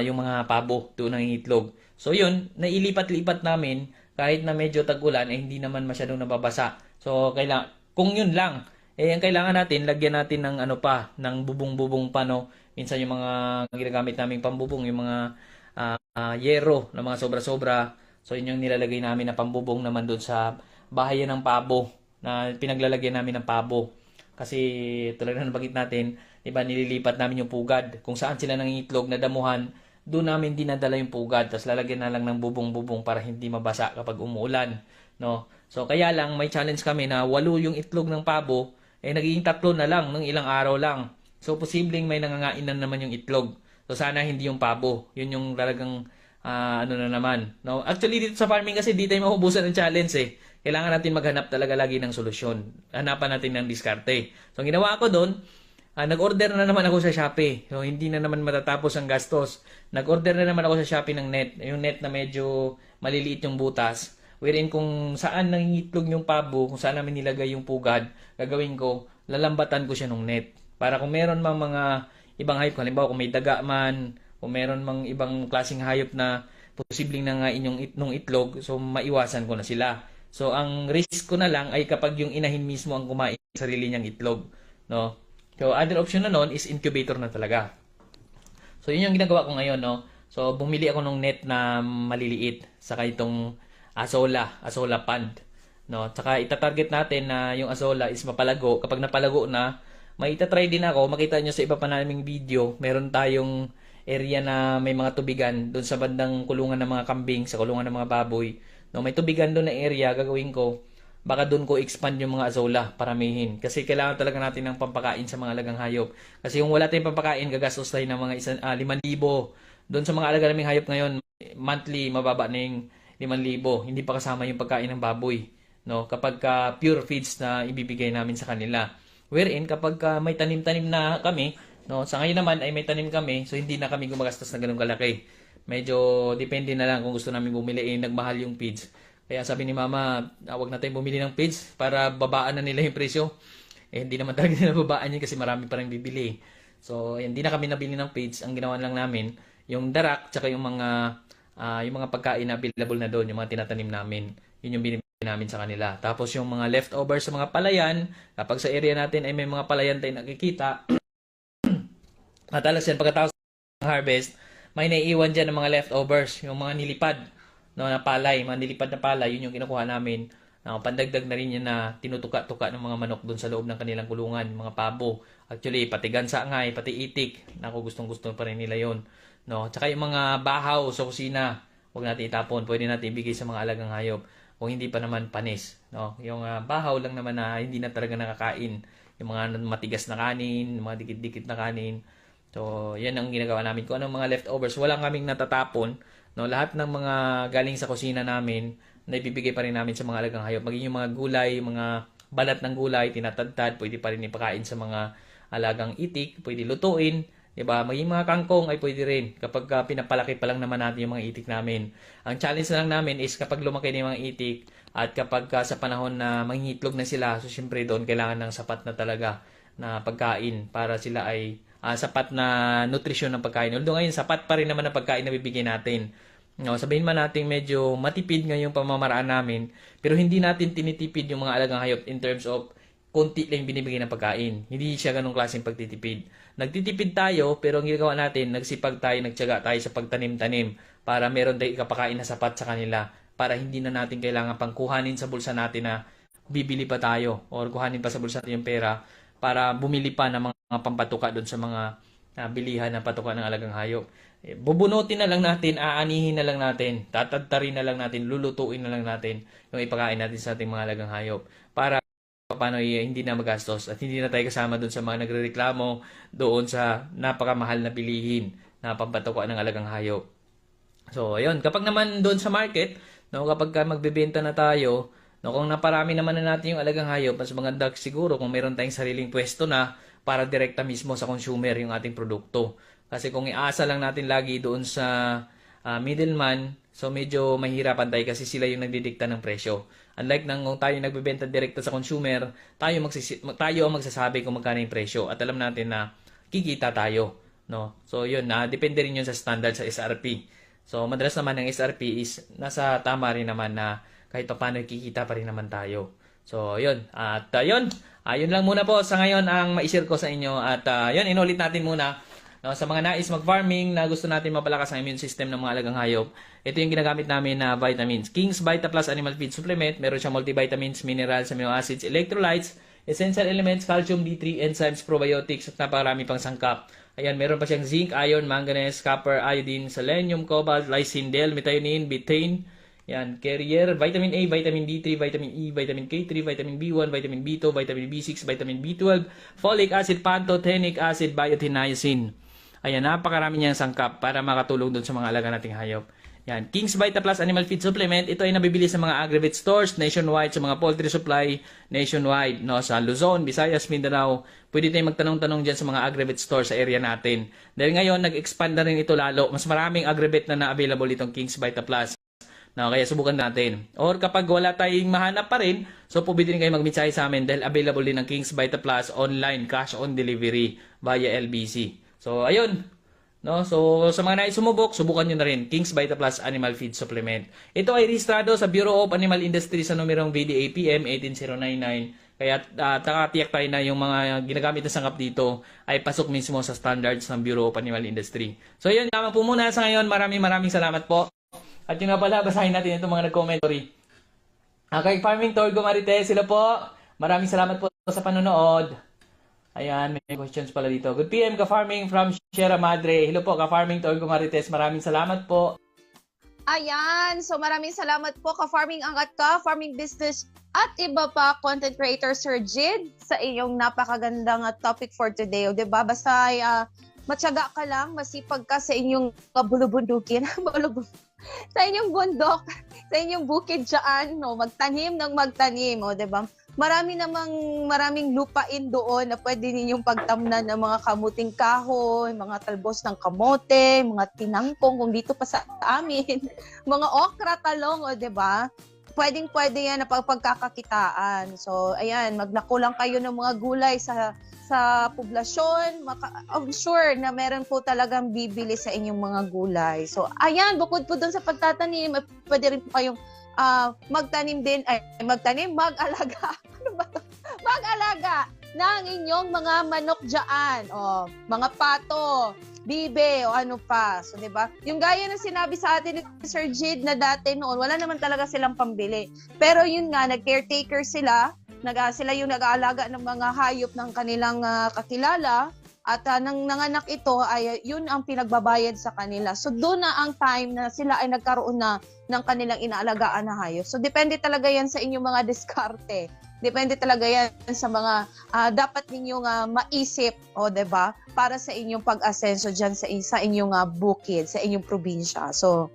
Yung mga pabo doon ang itlog. So yun, nailipat-lipat namin kahit na medyo tag-ulan eh hindi naman masyadong nababasa. So kung yun lang, ang kailangan natin lagyan natin ng ng bubong-bubong pa no. Minsan yung mga ginagamit naming pambubong, yung mga yero na mga sobra-sobra. So yun yung nilalagay namin na pambubong naman doon sa bahayan ng pabo na pinaglalagyan namin ng pabo. Kasi tulad na nabanggit natin, diba, nililipat namin yung pugad. Kung saan sila nangingitlog na damuhan, doon namin dinadala yung pugad. Tapos lalagyan na lang ng bubong-bubong para hindi mabasa kapag umuulan. No? So kaya lang, may challenge kami na 8 yung itlog ng pabo, nagiging 3 na lang ng ilang araw lang. So posibleng may nangangain na naman yung itlog. So sana hindi yung pabo. Yun yung talagang na naman. No? Actually dito sa farming kasi di tayo mahubusan ng challenge Kailangan natin maghanap talaga lagi ng solusyon. Hanapan natin ng diskarte. So ang ginawa ko doon, nag-order na naman ako sa Shopee. So hindi na naman matatapos ang gastos. Nag-order na naman ako sa Shopee ng net. Yung net na medyo maliliit yung butas. Wherein kung saan nangingitlog yung pabo, kung saan namin nilagay yung pugad, gagawin ko, lalambatan ko siya ng net. Para kung meron mang mga ibang hayop, halimbawa kung may daga man, kung meron mang ibang klaseng hayop na posibleng nangain yung itlog, so maiwasan ko na sila. So ang risk ko na lang ay kapag yung inahin mismo ang kumain ng sarili niyang itlog, no? So other option na noon is incubator na talaga. So yun yung ginagawa ko ngayon, no? So bumili ako ng net na maliliit saka itong azola pond, no? Saka itatarget natin na yung azola is mapalago. Kapag napalago na, may itatry din ako. Makita nyo sa iba pa naming video, meron tayong area na may mga tubigan doon sa bandang kulungan ng mga kambing, sa kulungan ng mga baboy. No, may tubigan doon na area, gagawin ko, baka doon ko expand yung mga azola, paramihin. Kasi kailangan talaga natin ng pampakain sa mga alagang hayop. Kasi kung wala tayong pampakain, gagastos tayo ng mga 5,000. Doon sa mga alaga naming hayop ngayon, monthly, mababa na yung 5,000. Hindi pa kasama yung pagkain ng baboy. No, kapag pure feeds na ibibigay namin sa kanila. Wherein, kapag may tanim-tanim na kami, no, sa ngayon naman ay may tanim kami, so hindi na kami gumagastos na ganun kalaki. Medyo depende na lang kung gusto namin bumili, nagmahal yung feeds. Kaya sabi ni Mama, wag na tayong bumili ng feeds para babaan na nila yung presyo. Hindi naman talaga nila babaan yun kasi marami pa rin bibili. So, hindi na kami nabili ng feeds. Ang ginawa lang namin, yung darak, tsaka yung mga pagkain na available na doon, yung mga tinatanim namin. Yun yung binibili namin sa kanila. Tapos yung mga leftovers sa mga palayan, kapag sa area natin ay may mga palayan tayong nakikita, matalas yan pagkatapos ng harvest, may naiiwan dyan ng mga leftovers, yung mga nilipad, no, na palay, mga nilipad na palay, yun yung kinukuha namin. Pandagdag na rin yan na tinutuka-tuka ng mga manok doon sa loob ng kanilang kulungan, mga pabo. Actually, pati gansa ngay, pati itik, gustong-gusto pa rin nila yon. No? Tsaka yung mga bahaw sa kusina, huwag natin itapon, pwede natin ibigay sa mga alagang hayop. Kung hindi pa naman panis. No? Yung bahaw lang naman na hindi na talaga nakakain. Yung mga matigas na kanin, mga dikit-dikit na kanin. So, yan ang ginagawa namin. Kung anong mga leftovers, walang kaming natatapon. No, lahat ng mga galing sa kusina namin, na ibibigay pa rin namin sa mga alagang hayop. Maging yung mga gulay, mga balat ng gulay, tinatadtad, pwede pa rin ipakain sa mga alagang itik, pwede lutuin. Diba? Maging mga kangkong ay pwede rin. Kapag pinapalaki pa lang naman natin yung mga itik namin. Ang challenge na lang namin is kapag lumaki na yung mga itik, at kapag sa panahon na manghihitlog na sila, so syempre doon kailangan ng sapat na talaga na pagkain para sila ay sapat na nutrisyon ng pagkain. Although ngayon, sapat pa rin naman ang pagkain na bibigyan natin. No, sabihin man natin medyo matipid ngayong pamamaraan namin, pero hindi natin tinitipid yung mga alagang hayop in terms of konti lang binibigay ng pagkain. Hindi siya ganung klaseng pagtitipid. Nagtitipid tayo, pero ang ginagawa natin, nagsipag tayo, nagtiyaga tayo sa pagtanim-tanim para meron tayong ikapakain na sapat sa kanila para hindi na natin kailangan pang kuhanin sa bulsa natin na bibili pa tayo or kuhanin pa sa bulsa natin yung pera para bumili pa ng mga pampatuka doon sa mga bilihan ng patuka ng alagang hayop. Bubunutin na lang natin, aanihin na lang natin, tatadtarin na lang natin, lulutuin na lang natin yung ipakain natin sa ating mga alagang hayop para paano hindi na magastos at hindi na tayo kasama doon sa mga nagrereklamo doon sa napakamahal na bilihin na pampatuka ng alagang hayop. So, ayun. Kapag naman doon sa market, No, kapag ka magbebenta na tayo, no, kung naparami naman na natin yung alagang hayop, mas maganda siguro kung meron tayong sariling pwesto na para direkta mismo sa consumer yung ating produkto. Kasi kung iasa lang natin lagi doon sa middleman, so medyo mahirapan tayo kasi sila yung nagdidikta ng presyo. Unlike nang kung tayo nagbebenta direkta sa consumer, tayo ang magsasabi kung magkano yung presyo at alam natin na kikita tayo, no? So yun, depende rin yun sa standard sa SRP. So madalas naman ang SRP is nasa tama rin naman na kahit paano kikita pa rin naman tayo. So yun, at yun lang muna po sa ngayon ang ma-share ko sa inyo at yun, inulit natin muna. No, sa mga nais mag-farming na gusto natin mapalakas ang immune system ng mga alagang hayop, ito yung ginagamit namin na vitamins. King's Vita Plus Animal Feed Supplement. Meron siyang multivitamins, minerals, amino acids, electrolytes, essential elements, calcium, D3, enzymes, probiotics, at napakarami pang sangkap. Ayan, meron pa siyang zinc, iron, manganese, copper, iodine, selenium, cobalt, lysine, L-methionine, betaine, yan, carrier, vitamin A, vitamin D3, vitamin E, vitamin K3, vitamin B1, vitamin B2, vitamin B6, vitamin B12, folic acid, pantothenic acid, biotin, niacin. Ayan, napakarami niyang sangkap para makatulong doon sa mga alaga nating hayop. Yan, King's Vita Plus Animal Feed Supplement. Ito ay nabibili sa mga aggregate stores nationwide, sa mga poultry supply nationwide, no, sa Luzon, Visayas, Mindanao. Pwede tayong magtanong-tanong dyan sa mga aggregate stores sa area natin. Dahil ngayon, nag-expand na rin ito lalo. Mas maraming aggregate na available itong King's Vita Plus. No, kaya subukan natin. Or kapag wala tayong mahanap pa rin, so pwede rin kayo mag-mensahe sa amin dahil available din ang King's Vita Plus online, cash on delivery via LBC. So, ayun. No? So, sa mga nais sumubok, subukan nyo na rin. King's Vita Plus Animal Feed Supplement. Ito ay rehistrado sa Bureau of Animal Industry sa numerong VDA-PM 18099. Kaya tiyak tayo na yung mga ginagamit na sangkap dito ay pasok mismo sa standards ng Bureau of Animal Industry. So, yun lamang po muna sa ngayon. Maraming salamat po. At yun nga pala, basahin natin itong mga nag-commentary. Kay Farming Torgo Marites, sila po. Maraming salamat po sa panonood. Ayan, may questions pala dito. Good PM, Ka-Farming from Sierra Madre. Hello po, Ka-Farming Torgo Marites. Maraming salamat po. Ayan, so maraming salamat po Ka-Farming Angat Ka, Farming Business at iba pa content creator Sir Jid sa iyong napakagandang topic for today. O diba? Basta matyaga ka lang, masipag ka sa inyong bulubundukin. Sa inyong bundok, sa inyong bukid dyan, no? Magtanim ng magtanim, o diba? Maraming lupain doon na pwede ninyong pagtamnan ng mga kamuting kahoy, mga talbos ng kamote, mga tinangkong, kung dito pa sa amin, mga okra, talong, o diba? Pwede yan na pagkakakitaan. So, ayan, magnakulang kayo ng mga gulay sa poblasyon. I'm sure na meron po talagang bibili sa inyong mga gulay. So, ayan, bukod po dun sa pagtatanim, pwede rin po kayong mag-alaga. Ano ba to? Mag-alaga ng inyong mga manok dyan. O, mga pato, bibe, o ano pa. So, diba? Yung gaya na sinabi sa atin ni Sir Jid na dati noon, wala naman talaga silang pambili. Pero yun nga, nag-caretaker sila. Sila yung nag-aalaga ng mga hayop ng kanilang kakilala. At nang nanganak ito, ay yun ang pinagbabayad sa kanila. So doon na ang time na sila ay nagkaroon na ng kanilang inaalagaan na hayop. So depende talaga yan sa inyong mga diskarte. Depende talaga yan sa mga dapat ninyong maisip, o diba? Para sa inyong pag-asenso dyan sa inyong bukid, sa inyong probinsya. So,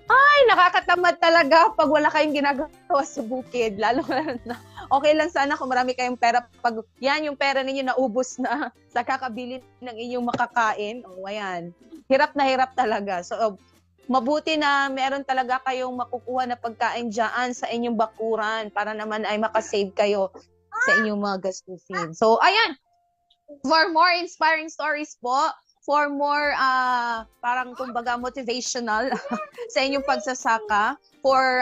ay, nakakatamad talaga pag wala kayong ginagawa sa bukid. Lalo na, okay lang sana kung marami kayong pera. Pag yan, yung pera ninyo naubos na sa kakabili ng inyong makakain. O, ayan. Hirap na hirap talaga. So, mabuti na meron talaga kayong makukuha na pagkain dyan sa inyong bakuran para naman ay makasave kayo sa inyong mga gastusin. So, ayan. For more inspiring stories po, for more parang kumbaga motivational sa inyong pagsasaka, for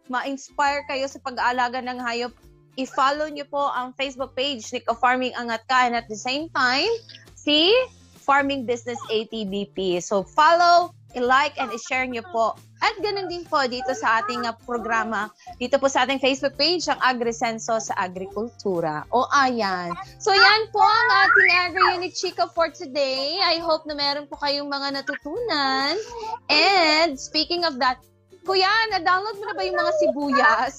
ma-inspire kayo sa pag-aalaga ng hayop, i-follow nyo po ang Facebook page ni Ka-Farming Angat Ka, and at the same time, si Farming Business ATBP. So follow, i-like, and i-share nyo po. At ganun din po dito sa ating programa, dito po sa ating Facebook page, ang Agrisenso sa Agrikultura. O ayan. So yan po ang ating Agri-Unit Chika for today. I hope na meron po kayong mga natutunan. And speaking of that, Kuya, na-download mo na ba yung mga sibuyas?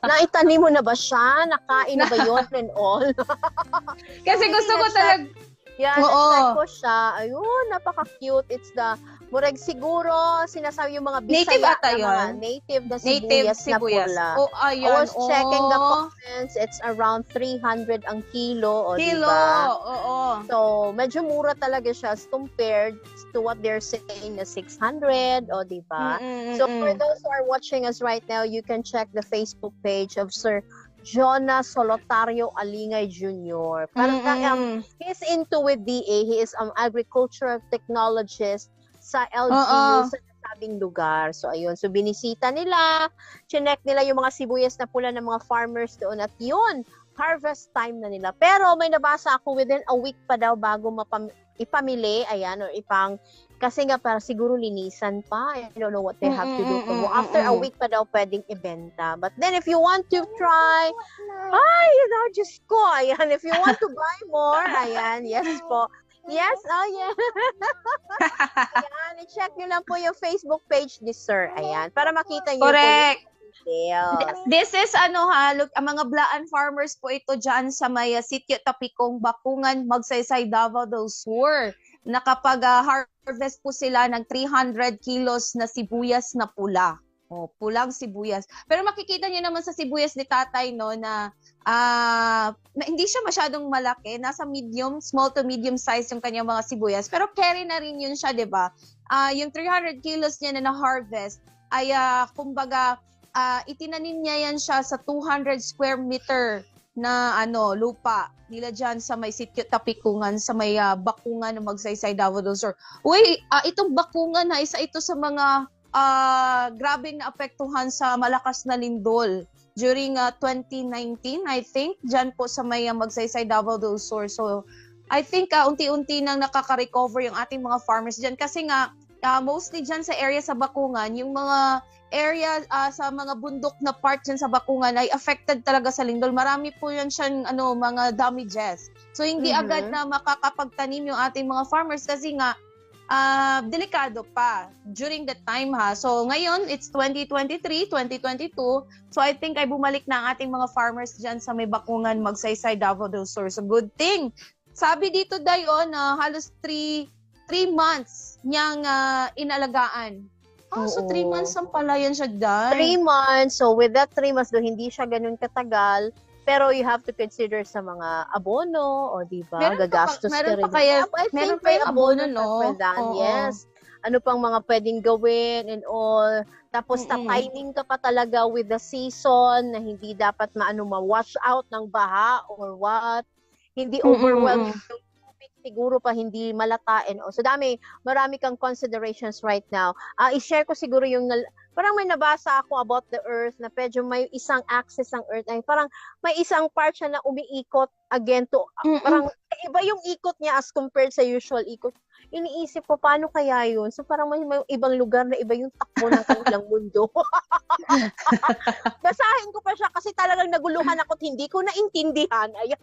Naitanim mo na ba siya? Nakain na ba yun and all? Kasi gusto ko talaga. Yan, Oo. na-try ko siya. Ayun, napaka-cute. It's the Murag siguro, sinasabi yung mga Bisaya Native ata na mga yun? native na Native sibuyas na pula. Oh, I ayan. was checking the comments, it's around 300 ang kilo, o Kilo. diba? Oo. So, medyo mura talaga siya as compared to what they're saying na 600, o diba? So, for those who are watching us right now, you can check the Facebook page of Sir Jonas Solotario Alingay Jr. Parang he's into with DA. He is an agricultural technologist sa LGU sa nasabing lugar. So, ayun. So, binisita nila, chinek nila yung mga sibuyas na pula ng mga farmers doon at yun, harvest time na nila. Pero may nabasa ako within a week pa daw bago ipamili, ayan, or kasi nga para siguro linisan pa. I don't know what they have to do. After a week pa daw pwedeng ibenta. But then if you want to try, Diyos ko, ayan, if you want to buy more, ayan, yes po. Yes, yeah. Ayan, i-check nyo lang po yung Facebook page ni Sir, ayan, para makita nyo Correct. po yung details. This is look, ang mga Blaan farmers po ito dyan sa may Sitio Tapikong, Bakungan, Magsaysay, Davao del Sur. Na kapag harvest po sila ng 300 kilos na sibuyas na pula. Pulang sibuyas. Pero makikita niyo naman sa sibuyas ni Tatay na hindi siya masyadong malaki, nasa medium, small to medium size yung kanyang mga sibuyas. Pero carry na rin yun siya, 'di ba? Yung 300 kilos niya na harvest ay kumbaga itinanim niya yan siya sa 200 square meter na lupa nila dyan sa may Sitio Tapikungan, sa may Bakungan ng Magsaysay, Davao del Sur. Itong Bakungan isa ito sa mga grabing naapektuhan sa malakas na lindol during 2019, I think, dyan po sa may Magsaysay, Davao del Sur. So, I think unti-unti nang nakaka-recover yung ating mga farmers dyan kasi nga, mostly dyan sa area sa Bakungan, yung mga area sa mga bundok na part dyan sa Bakungan ay affected talaga sa lindol. Marami po yan siyang mga damages. So, hindi agad na makakapagtanim yung ating mga farmers kasi nga, delikado pa during that time So ngayon, it's 2023, 2022. So I think ay bumalik na ang ating mga farmers dyan sa may Bakungan, Magsaysay, Davao del Sur. So good thing. Sabi dito dayon na halos 3 months niyang inalagaan. So 3 months ang pala yan siya dyan. 3 months. So with that 3 months, hindi siya ganun katagal. Pero you have to consider sa mga abono, o di ba? Gagastos ka rin. Meron pa yung abono, no? Yes. Ano pang mga pwedeng gawin and all. Tapos timing ka pa talaga with the season na hindi dapat ma-wash out ng baha or what. Hindi overwhelming yung tubig, siguro pa hindi malatain. So marami kang considerations right now. I-share ko siguro yung parang may nabasa ako about the earth na medyo may isang axis ang earth ay parang may isang part siya na umiikot again to parang iba yung ikot niya as compared sa usual ikot. Iniisip ko paano kaya yun? So parang may ibang lugar na iba yung takbo ng kanilang mundo. Basahin ko pa siya kasi talagang naguluhan ako at hindi ko naintindihan. Ayan.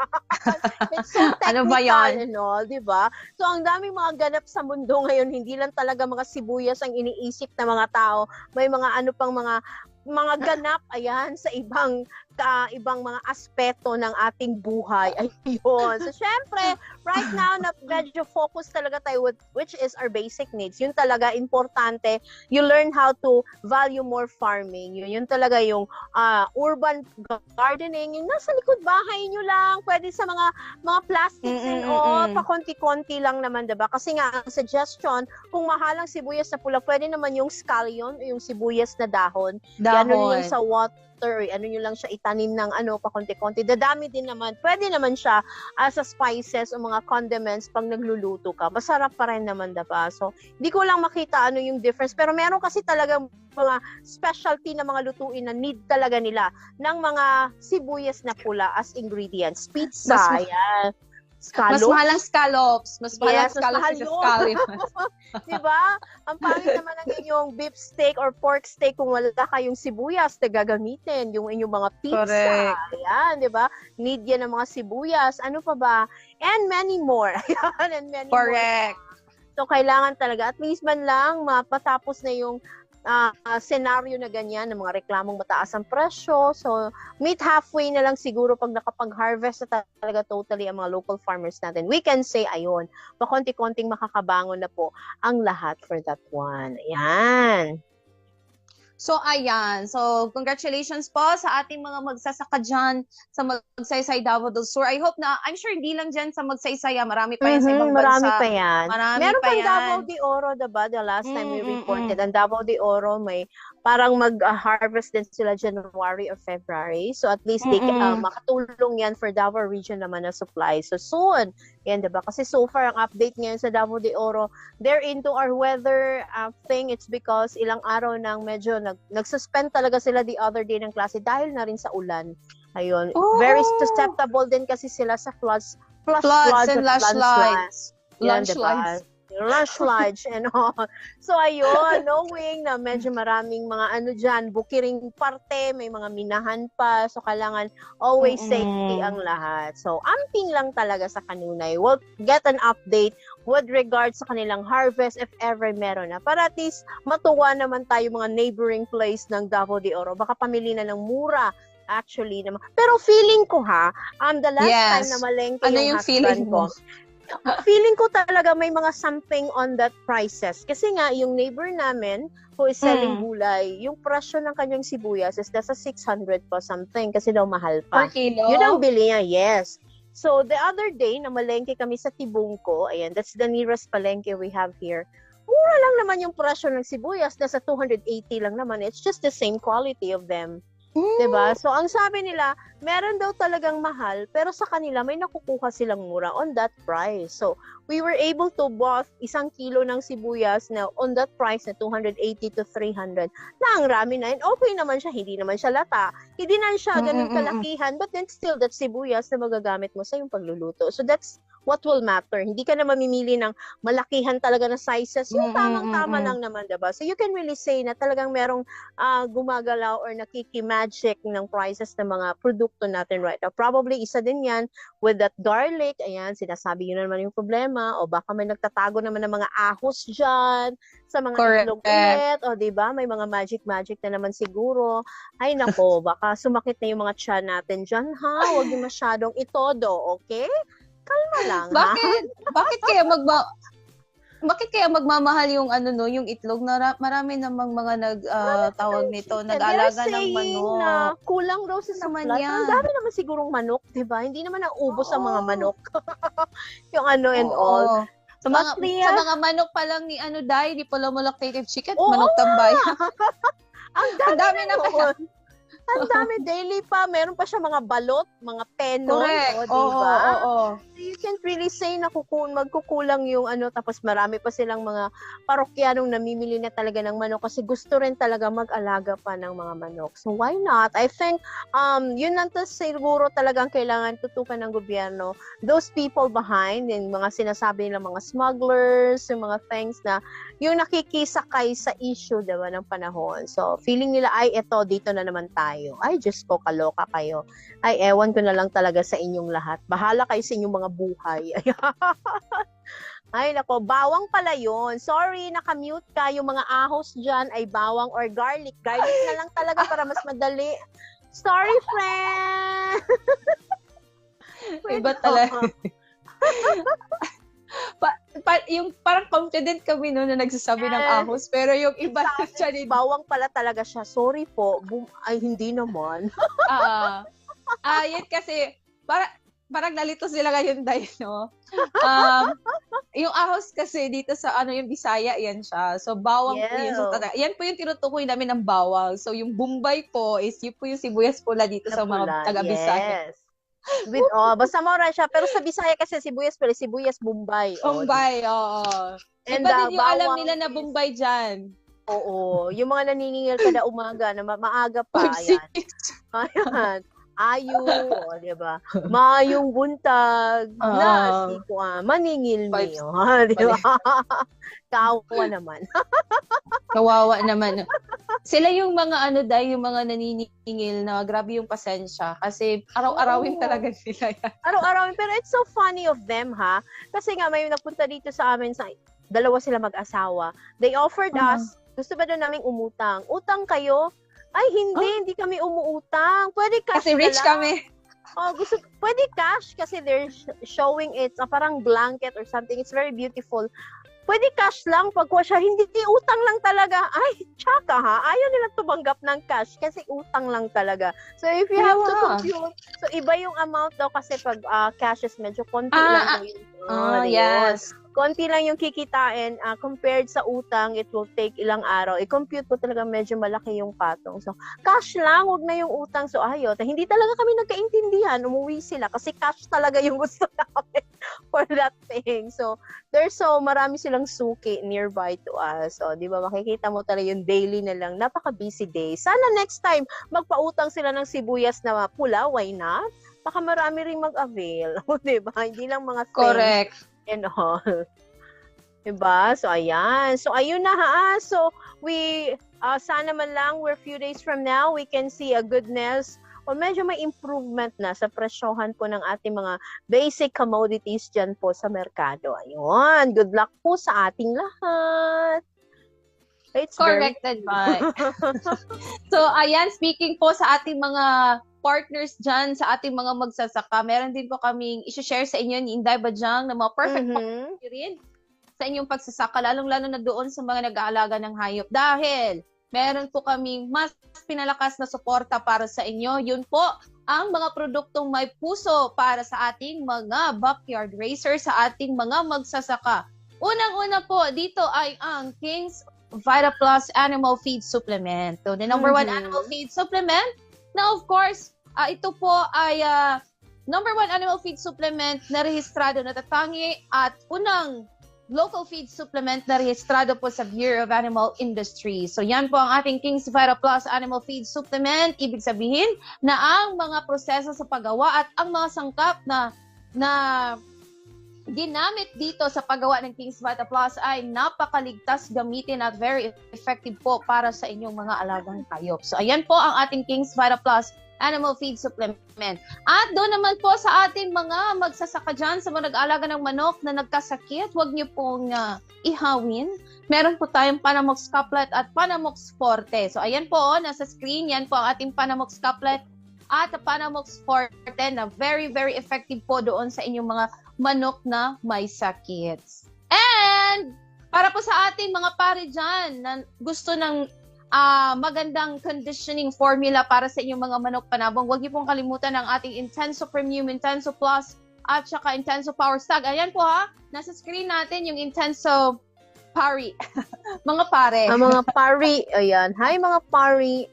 It's so technical, ano ba yan? And all, di ba? So ang daming mga ganap sa mundo ngayon, hindi lang talaga mga sibuyas ang iniisip ng mga tao. May mga mga ganap ayan sa ibang mga aspeto ng ating buhay. Ayun. So syempre, right now na medyo focus talaga tayo with which is our basic needs. Yun talaga importante. You learn how to value more farming. Yun talaga yung urban gardening, yung nasa likod bahay nyo lang, pwede sa mga plastics and all, pakonti-konti lang naman, diba? Kasi nga ang suggestion, kung mahalang sibuyas na pula, pwede naman yung scallion, yung sibuyas na dahon. Ano yung sa water, ano nyo lang siya itanim ng pakonti-konti. Dadami din naman. Pwede naman siya as a spices o mga condiments pag nagluluto ka. Masarap pa rin naman, diba? So, hindi ko lang makita ano yung difference. Pero meron kasi talaga mga specialty na mga lutuin na need talaga nila ng mga sibuyas na pula as ingredients. Pizza, yan. Mas mahal ang scallops. Mas mahal ang scallops sa scallops. Diba? Ang pangit naman ng inyong beef steak or pork steak kung wala kayong sibuyas na gagamitin. Yung inyong mga pizza. Correct. Ayan, diba? Need yan ng mga sibuyas. Ano pa ba? And many more. Ayan, and many Correct. more. So, kailangan talaga, at least man lang, mapatapos na yung scenario na ganyan, ng mga reklamong mataas ang presyo. So, meet halfway na lang siguro pag nakapag-harvest na talaga totally ang mga local farmers natin. We can say, ayun, pakonti-konting makakabangon na po ang lahat for that one. Ayan. So, ayan. So, congratulations po sa ating mga magsasaka dyan sa Magsaysay Davao del Sur. I hope na, I'm sure hindi lang dyan sa Magsaysay, marami pa yan sa ibang Marami bansa. pa yan. Marami Meron pa pang yan. Davao de Oro, diba? The last time we reported, ang Davao de Oro may parang mag-harvest din sila January or February. So at least they makatulong yan for Davao region naman na supply. So soon, yan diba? Kasi so far, ang update ngayon sa Davao de Oro, they're into our weather thing. It's because ilang araw nang medyo nag-suspend talaga sila the other day ng klase dahil na rin sa ulan. Ayun. Very susceptible din kasi sila sa floods and landslides. Yan, Landslides. Landslides and all. So ayun, knowing na medyo maraming mga dyan, bukiring parte, may mga minahan pa, so kailangan always safety ang lahat. So amping lang talaga sa kanunay. We'll get an update with regards sa kanilang harvest if ever meron na. Para at least matuwa naman tayo mga neighboring place ng Davao de Oro. Baka pamili na ng mura actually naman. Pero feeling ko the last time na malengke yung husband ko, feeling ko talaga may mga something on that prices. Kasi nga, yung neighbor namin who is selling gulay, yung presyo ng kanyang sibuyas is nasa 600 pa something kasi daw mahal pa. Per kilo? Yun ang bili niya, yes. So, the other day, na malengke kami sa Tibungko, ayan, that's the nearest palengke we have here. Mura lang naman yung presyo ng sibuyas, nasa 280 lang naman. It's just the same quality of them. Diba? So, ang sabi nila, meron daw talagang mahal, pero sa kanila, may nakukuha silang mura on that price. So, we were able to bought 1 kilo ng sibuyas na on that price na 280 to 300. Na ang rami na yun. Okay naman siya, hindi naman siya lata. Hindi na siya ganun kalakihan, but then still, that sibuyas na magagamit mo sa yung pagluluto. So, that's what will matter. Hindi ka na mamimili ng malakihan talaga na sizes. Yung tamang-tama lang naman, diba? So, you can really say na talagang merong gumagalaw or nakikimagic ng prices ng mga produkto natin right now. Probably, isa din yan with that garlic. Ayan, sinasabi yun naman yung problema. O baka may nagtatago naman ng mga ahos dyan sa mga itlog ulit. O diba? May mga magic na naman siguro. Ay, nako, baka sumakit na yung mga tiyan natin dyan, ha? Huwag yung masyadong itodo, okay? Kalma lang, Bakit kaya magmamahal yung yung itlog na marami namang mga tawag nito, nag-aalaga ng manok. Na kulang daw sa supply. Ang dami naman sigurong manok, 'di ba? Hindi naman naubos ang mga manok. Yung and all. Sa mga manok pa lang ni Day, di pala lactated chicken, manok tambay. Ang dami na kaya. Ang dami, daily pa. Meron pa siya mga balot, mga penon. Correct. Diba? Oo. So you can't really say na magkukulang yung tapos marami pa silang mga parokyanong namimili na talaga ng manok kasi gusto rin talaga mag-alaga pa ng mga manok. So why not? I think, yun lang siguro talagang kailangan tutukan ng gobyerno. Those people behind, yung mga sinasabi nilang mga smugglers, yung mga things na yung nakikisakay sa issue, diba, ng panahon. So, feeling nila, ay, eto, dito na naman tayo. Ay, Diyos ko, kaloka kayo. Ay, ewan ko na lang talaga sa inyong lahat. Bahala kayo sa inyong mga buhay. Ay, nako, bawang pala yun. Sorry, nakamute ka. Yung mga ahos dyan ay bawang or garlic. Garlic na lang talaga para mas madali. Sorry, friend! Iba talaga. Yung parang confident kami na nagsasabi ng ahos, pero yung iba siya bawang pala talaga siya. Sorry po. Ay, hindi naman. Yan kasi, parang nalito sila ngayon dahil, no? Yung ahos kasi dito sa yung Bisaya, yan siya. So, bawang po yun. Yan po yung tinutukoy namin ng bawang. So, yung Bombay po is yun po yung sibuyas pula dito sa mga taga-Bisaya. Yes. Basta mura siya. Pero sa Bisaya kasi sibuyas Bombay. Bombay, oo. And iba din yung alam nila na Bombay dyan. Oo. Yung mga naniningil kada umaga na maaga pa. Ayan. Ayo, diba? Mayong buntag na maningil niyo. Diba? Kawawa naman. Kawawa naman. Sila yung mga yung mga naniningil na grabe yung pasensya kasi araw-arawin talaga sila yan. Araw-arawin, pero it's so funny of them, ha? Kasi nga may nagpunta dito sa amin, dalawa sila mag-asawa. They offered us Gusto ba daw naming umutang? Utang kayo? Ay, hindi kami umuutang. Pwede cash Kasi na rich lang. kami. Oh, pwede cash kasi they're showing it parang blanket or something. It's very beautiful. Pwede cash lang pagkuha siya. Hindi, utang lang talaga. Ay, tsaka ha. Ayaw nila tumanggap ng cash kasi utang lang talaga. So, if you have to compute, so iba yung amount daw kasi pag cash is medyo konti lang daw yun. Yes. Konti lang yung kikitain compared sa utang, it will take ilang araw. I-compute po talaga medyo malaki yung patong. So, cash lang, wag na yung utang. So, ayot. Hindi talaga kami nagkaintindihan. Umuwi sila kasi cash talaga yung gusto namin for that thing. So, marami silang suki nearby to us. So, di ba, makikita mo talaga yung daily na lang. Napaka-busy day. Sana next time, magpautang sila ng sibuyas na pula. Why not? Baka marami rin mag-avail. Di ba? Hindi lang mga things. Correct. And all. Diba? So, ayan. So, ayun na ha. So, sana man lang, we're few days from now, we can see a goodness o medyo may improvement na sa presyohan po ng ating mga basic commodities dyan po sa merkado. Ayun. Good luck po sa ating lahat. It's Corrected by. So, ayan, speaking po sa ating mga partners dyan, sa ating mga magsasaka, meron din po kaming isi-share sa inyo ni Inday Bajang na mga perfect partner rin sa inyong pagsasaka, lalong-lalo na doon sa mga nag-aalaga ng hayop. Dahil meron po kaming mas pinalakas na suporta para sa inyo. Yun po ang mga produktong may puso para sa ating mga backyard racers, sa ating mga magsasaka. Unang-una po, dito ay ang King's Vita Plus Animal Feed Supplement. So, the number one animal feed supplement. Now, of course, ito po ay number one animal feed supplement na rehistrado na tatangi at unang local feed supplement na rehistrado po sa Bureau of Animal Industry. So yan po ang ating King's Vita Plus Animal Feed Supplement. Ibig sabihin na ang mga proseso sa paggawa at ang mga sangkap na ginamit dito sa paggawa ng King's Vita Plus ay napakaligtas gamitin at very effective po para sa inyong mga alagang hayop. So ayan po ang ating King's Vita Plus Animal Feed Supplement. At doon naman po sa ating mga magsasaka dyan, sa mga nag-aalaga ng manok na nagkasakit, huwag niyo pong ihawin. Meron po tayong Panamox Couplet at Panamox Forte. So ayan po, nasa screen, yan po ang ating Panamox Couplet at Panamox Forte na very, very effective po doon sa inyong mga manok na may sakit. And para po sa ating mga pare dyan na gusto ng magandang conditioning formula para sa inyong mga manok panabong, huwag niyo pong kalimutan ang ating Intenso Premium, Intenso Plus at saka Intenso Power Stag. Ayan po ha, nasa screen natin yung Intenso Pari. Mga pare. Mga pari. Ayan. Hi mga pari.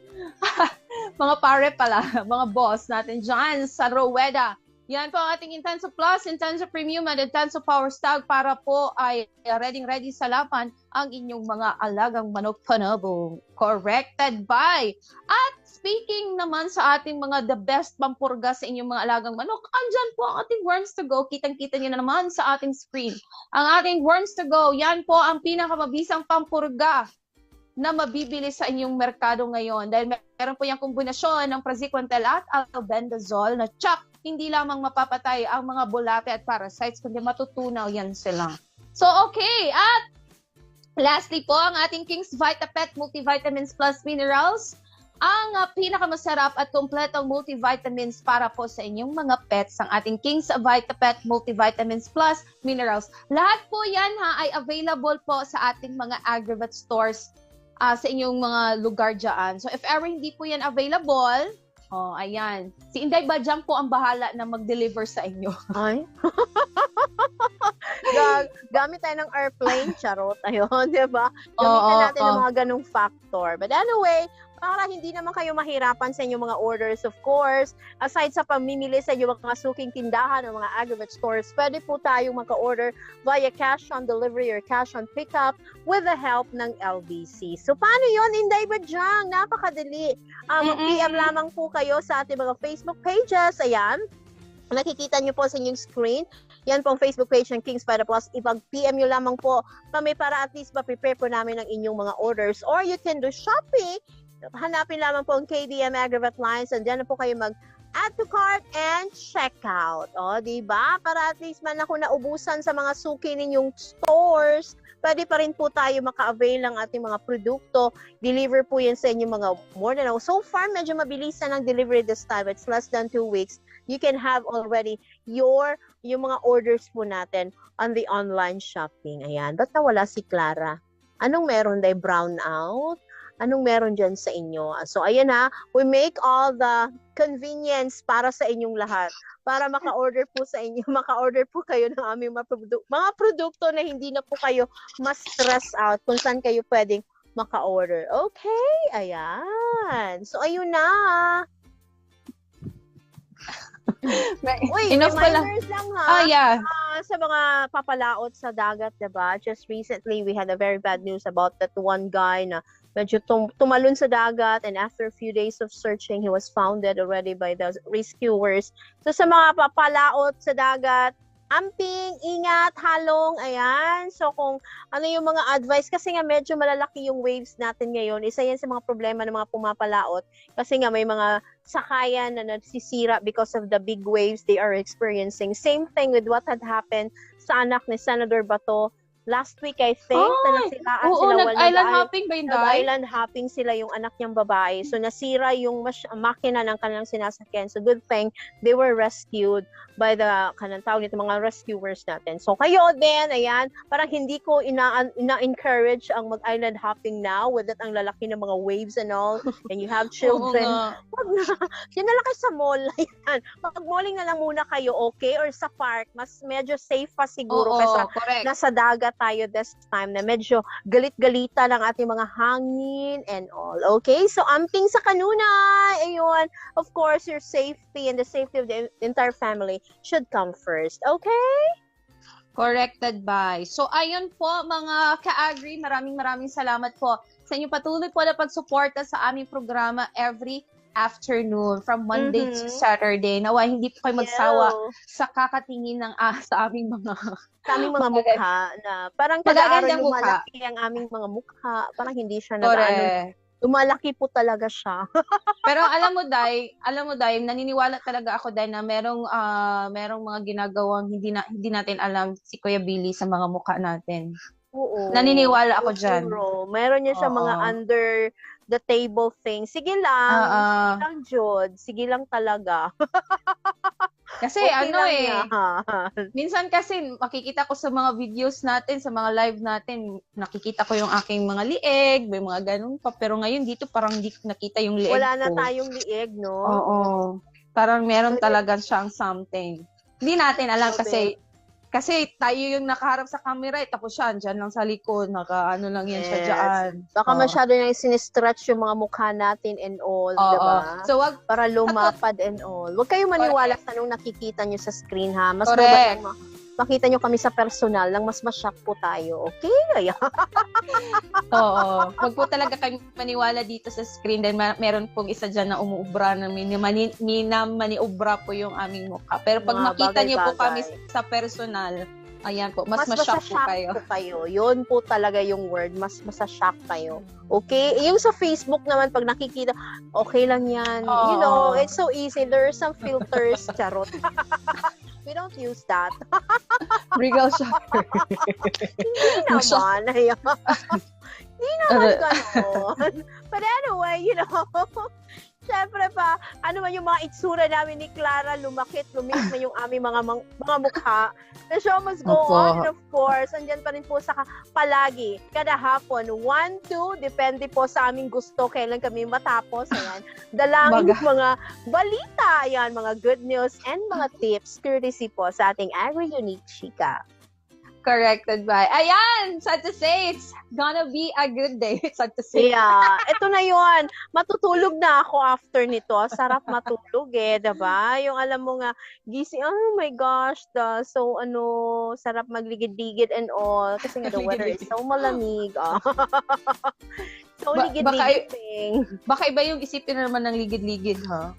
Mga pare pala, mga boss natin dyan sa Roweda. Yan po ang ating Intenso Plus, Intenso Premium at Intenso Power Stag para po ay ready sa laban ang inyong mga alagang manok panabong. Corrected by. At speaking naman sa ating mga the best pampurga sa inyong mga alagang manok, andyan po ang ating Worms to Go. Kitang-kita nyo na naman sa ating screen. Ang ating Worms to Go, yan po ang pinakamabisang pampurga na mabibili sa inyong merkado ngayon. Dahil meron po yung kombinasyon ng praziquantel at albendazole na tsak, hindi lamang mapapatay ang mga bulate at parasites, kundi matutunaw yan sila. So, okay. At lastly po, ang ating King's VitaPet Multivitamins Plus Minerals, ang pinakamasarap at kompletong multivitamins para po sa inyong mga pets, ang ating King's VitaPet Multivitamins Plus Minerals. Lahat po yan ay available po sa ating mga Agrivet stores sa inyong mga lugar dyan. So if ever hindi po yan available, ayan. Si Inday Bajang po ang bahala na mag-deliver sa inyo. Ay. Gamit tayo ng airplane, charot. Ayun, di ba? Gamitan natin ng mga ganung factor. But anyway, para hindi naman kayo mahirapan sa inyong mga orders, of course, aside sa pamimili sa inyong mga suking tindahan o mga Agrivet stores, pwede po tayong maka-order via cash on delivery or cash on pickup with the help ng LBC. So, paano yun, Inday Bajang? Napakadali. Mag-PM lamang po kayo sa ating mga Facebook pages. Ayan. Nakikita nyo po sa inyong screen. Yan po ang Facebook page ng King's Vita Plus. Ipag-PM nyo lamang po kami para at least ma-prepare po namin ang inyong mga orders. Or you can do shopping. Hanapin lamang po ang KDM Agrivet Lines and dyan na po kayo add to cart and check out. O, diba? Para at least man ako naubusan sa mga suki ninyong stores, pwede pa rin po tayo maka-avail ng ating mga produkto. Deliver po yan sa inyo mga more than. So far, medyo mabilis na ng delivery this time. It's less than 2 weeks. You can have already yung mga orders po natin on the online shopping. Ayan. Ba't nawala si Clara? Anong meron day? Brownout? Anong meron dyan sa inyo? So, ayan ha. We make all the convenience para sa inyong lahat. Para maka-order po sa inyo. Maka-order po kayo ng aming mga produkto na hindi na po kayo ma-stress out kung saan kayo pwedeng maka-order. Okay? Ayan. So, ayun na. Uy, Enough ko lang. reminders lang ha. Yeah. Sa mga papalaot sa dagat, diba? Just recently, we had a very bad news about that one guy na medyo tumalon sa dagat, and after a few days of searching, he was found dead already by the rescuers. So sa mga papalaot sa dagat, amping, ingat, halong, ayan. So kung ano yung mga advice, kasi nga medyo malalaki yung waves natin ngayon, isa yan sa mga problema ng mga pumapalaot, kasi nga may mga sakayan na nasisira because of the big waves they are experiencing. Same thing with what had happened sa anak ni Senator Bato last week, I think, na nasilaan Oo, sila. nag-island hopping ba yung day? Nag-island hopping sila yung anak niyang babae. So, nasira yung makina ng kanilang sinasakyan. So, good thing, they were rescued by the mga rescuers natin. So, kayo din, ayan, parang hindi ko ina-encourage ang mag-island hopping now with that ang lalaki ng mga waves and all, and you have children. Wag na. Yan na lang kayo sa mall. Ayan. Mag-malling na lang muna kayo, okay? Or sa park. Mas medyo safe pa siguro kaysa correct. nasa dagat tayo this time na medyo galit-galita ng ating mga hangin and all. Okay? So, amping sa kanunay. Ayun. Of course, your safety and the safety of the entire family should come first. Okay? Corrected by. So, ayun po mga ka-agri, maraming salamat po sa inyong patuloy po na pagsuporta sa aming programa every afternoon from Monday to Saturday. Nawa, hindi po kayo magsawa sa kakatingin ng sa aming mga mukha na parang kada-araw lumalaki ang aming mga mukha. Parang hindi siya lumalaki po talaga siya. Pero alam mo, Day, naniniwala talaga ako, Day, na merong mga ginagawang hindi natin alam si Kuya Billy sa mga mukha natin. Oo. Naniniwala ako dyan. Meron niya siya mga under the table thing. Sige lang. Sige lang, Jod. Sige lang talaga. Kasi okay minsan kasi makikita ko sa mga videos natin, sa mga live natin, nakikita ko yung aking mga lieg, may mga ganun pa. Pero ngayon dito parang hindi nakita yung lieg ko. Wala na tayong lieg, no? Oo. Parang meron talaga siyang something. Hindi natin alam kasi tayo yung nakaharap sa camera, tapos siya andyan lang sa likod, naka-ano lang yan siya dyan. Baka masyado na sinistretch yung mga mukha natin and all, diba? So, para lumapad and all. Huwag kayong maniwala sa nung nakikita nyo sa screen, ha? Mas correct. Makita nyo kami sa personal, lang mas ma-shock po tayo. Okay? Ayan. Oo. Huwag po talaga kayo maniwala dito sa screen dahil meron pong isa dyan na umuubra na minamaniubra po yung aming mukha. Pero pag makita nyo po kami sa personal, ayan po, mas ma-shock po kayo. Yun po talaga yung word, mas masashock kayo. Okay? Yung sa Facebook naman, pag nakikita, okay lang yan. You know, it's so easy. There are some filters, charot. We don't use that. Regal shocker. Hindi naman. Hindi naman gano'n. But anyway, you know, syempre pa, ano man yung mga itsura namin ni Clara, lumiit na yung aming mga mukha. The show must go on, and of course, andyan pa rin po sa palagi, kada hapon, 1-2, depende po sa aming gusto, kailan kami matapos, ayan. Dalangin mga balita, ayan, mga good news, and mga tips, courtesy po sa ating Agri-Unique Chika. Corrected by. Ayan! Sad to say, it's gonna be a good day. Sad to say. Yeah. Ito na yon. Matutulog na ako after nito. Sarap matulog diba? Yung alam mo nga, gising, oh my gosh, so sarap magligid-ligid and all. Kasi nga the weather is so malamig. So, ligid-ligid. Baka iba yung isipin naman ng ligid-ligid, ha?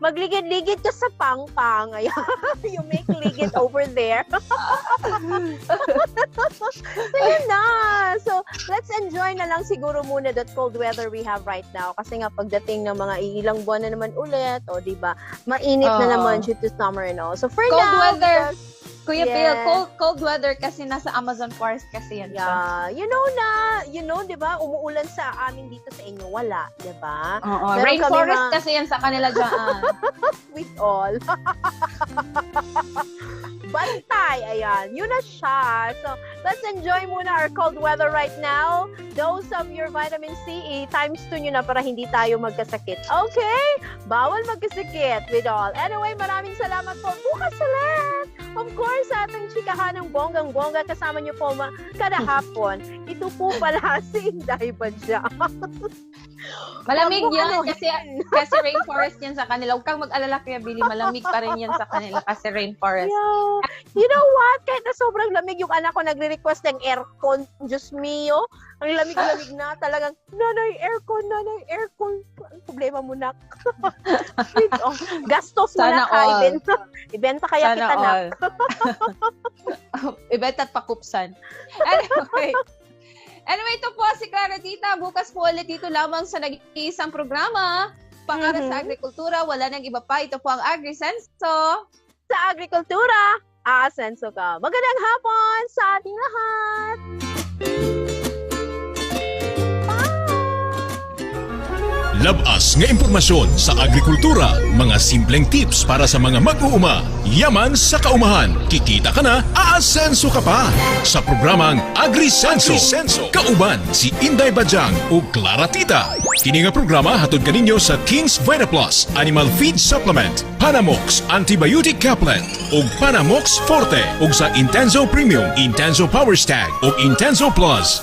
Magligid-ligid ka sa pang-pang. You make ligid over there. So yun na. So let's enjoy na lang siguro muna that cold weather we have right now. Kasi nga pagdating ng mga ilang buwan na naman ulit, o diba, mainit na Oo. naman due to summer and all. So for Cold now, weather. because- Kuya Yes. Phil, cold weather kasi nasa Amazon forest kasi yan. yeah, you know, diba, umuulan sa amin dito sa inyo, wala, diba? Oo, Meron rainforest kami kasi yan sa kanila dyan. With all. Bantay, ayan. Yun na siya. So, let's enjoy muna our cold weather right now. Dose of your vitamin C, times 2 nyo na para hindi tayo magkasakit. Okay? Bawal magkasakit with all. Anyway, maraming salamat po. Bukas ulit! Of course, sa ating chikahan ng bonggang-bongga, kasama nyo po kada hapon. Ito po pala si Inday Badya. Malamig Wag mo yan ano. kasi rainforest yan sa kanila. Huwag kang mag-alala Kuya Billy, malamig pa rin yan sa kanila kasi rainforest. Yeah. You know what? Kahit na sobrang lamig yung anak ko nagre-request ng aircon. Diyos mio. Ang lamig-lamig na. Talagang, nanay, aircon. Ang problema mo na. Gastos mo Sana na ka. all. Ibenta kaya Sana kita na. all. Ibenta at pakupsan. Anyway, ito po si Clara Tita. Bukas po ulit dito lamang sa nag-iisang programa. Pangaral sa agrikultura, wala nang iba pa. Ito po ang AgriSenso. Sa agrikultura, aasenso ka. Magandang hapon sa ating lahat. Labas nga impormasyon sa agrikultura, mga simpleng tips para sa mga mag-uuma. Yaman sa kaumahan, kikita ka na, aasenso ka pa. Sa programang AgriSenso, kauban si Inday Badyang o Clara Tita. Kini nga programa hatod kaninyo sa King's VitaPlus Animal Feed Supplement, Panamox Antibiotic Caplet ug Panamox Forte ug sa Intenso Premium, Intenso Power Stag ug Intenso Plus.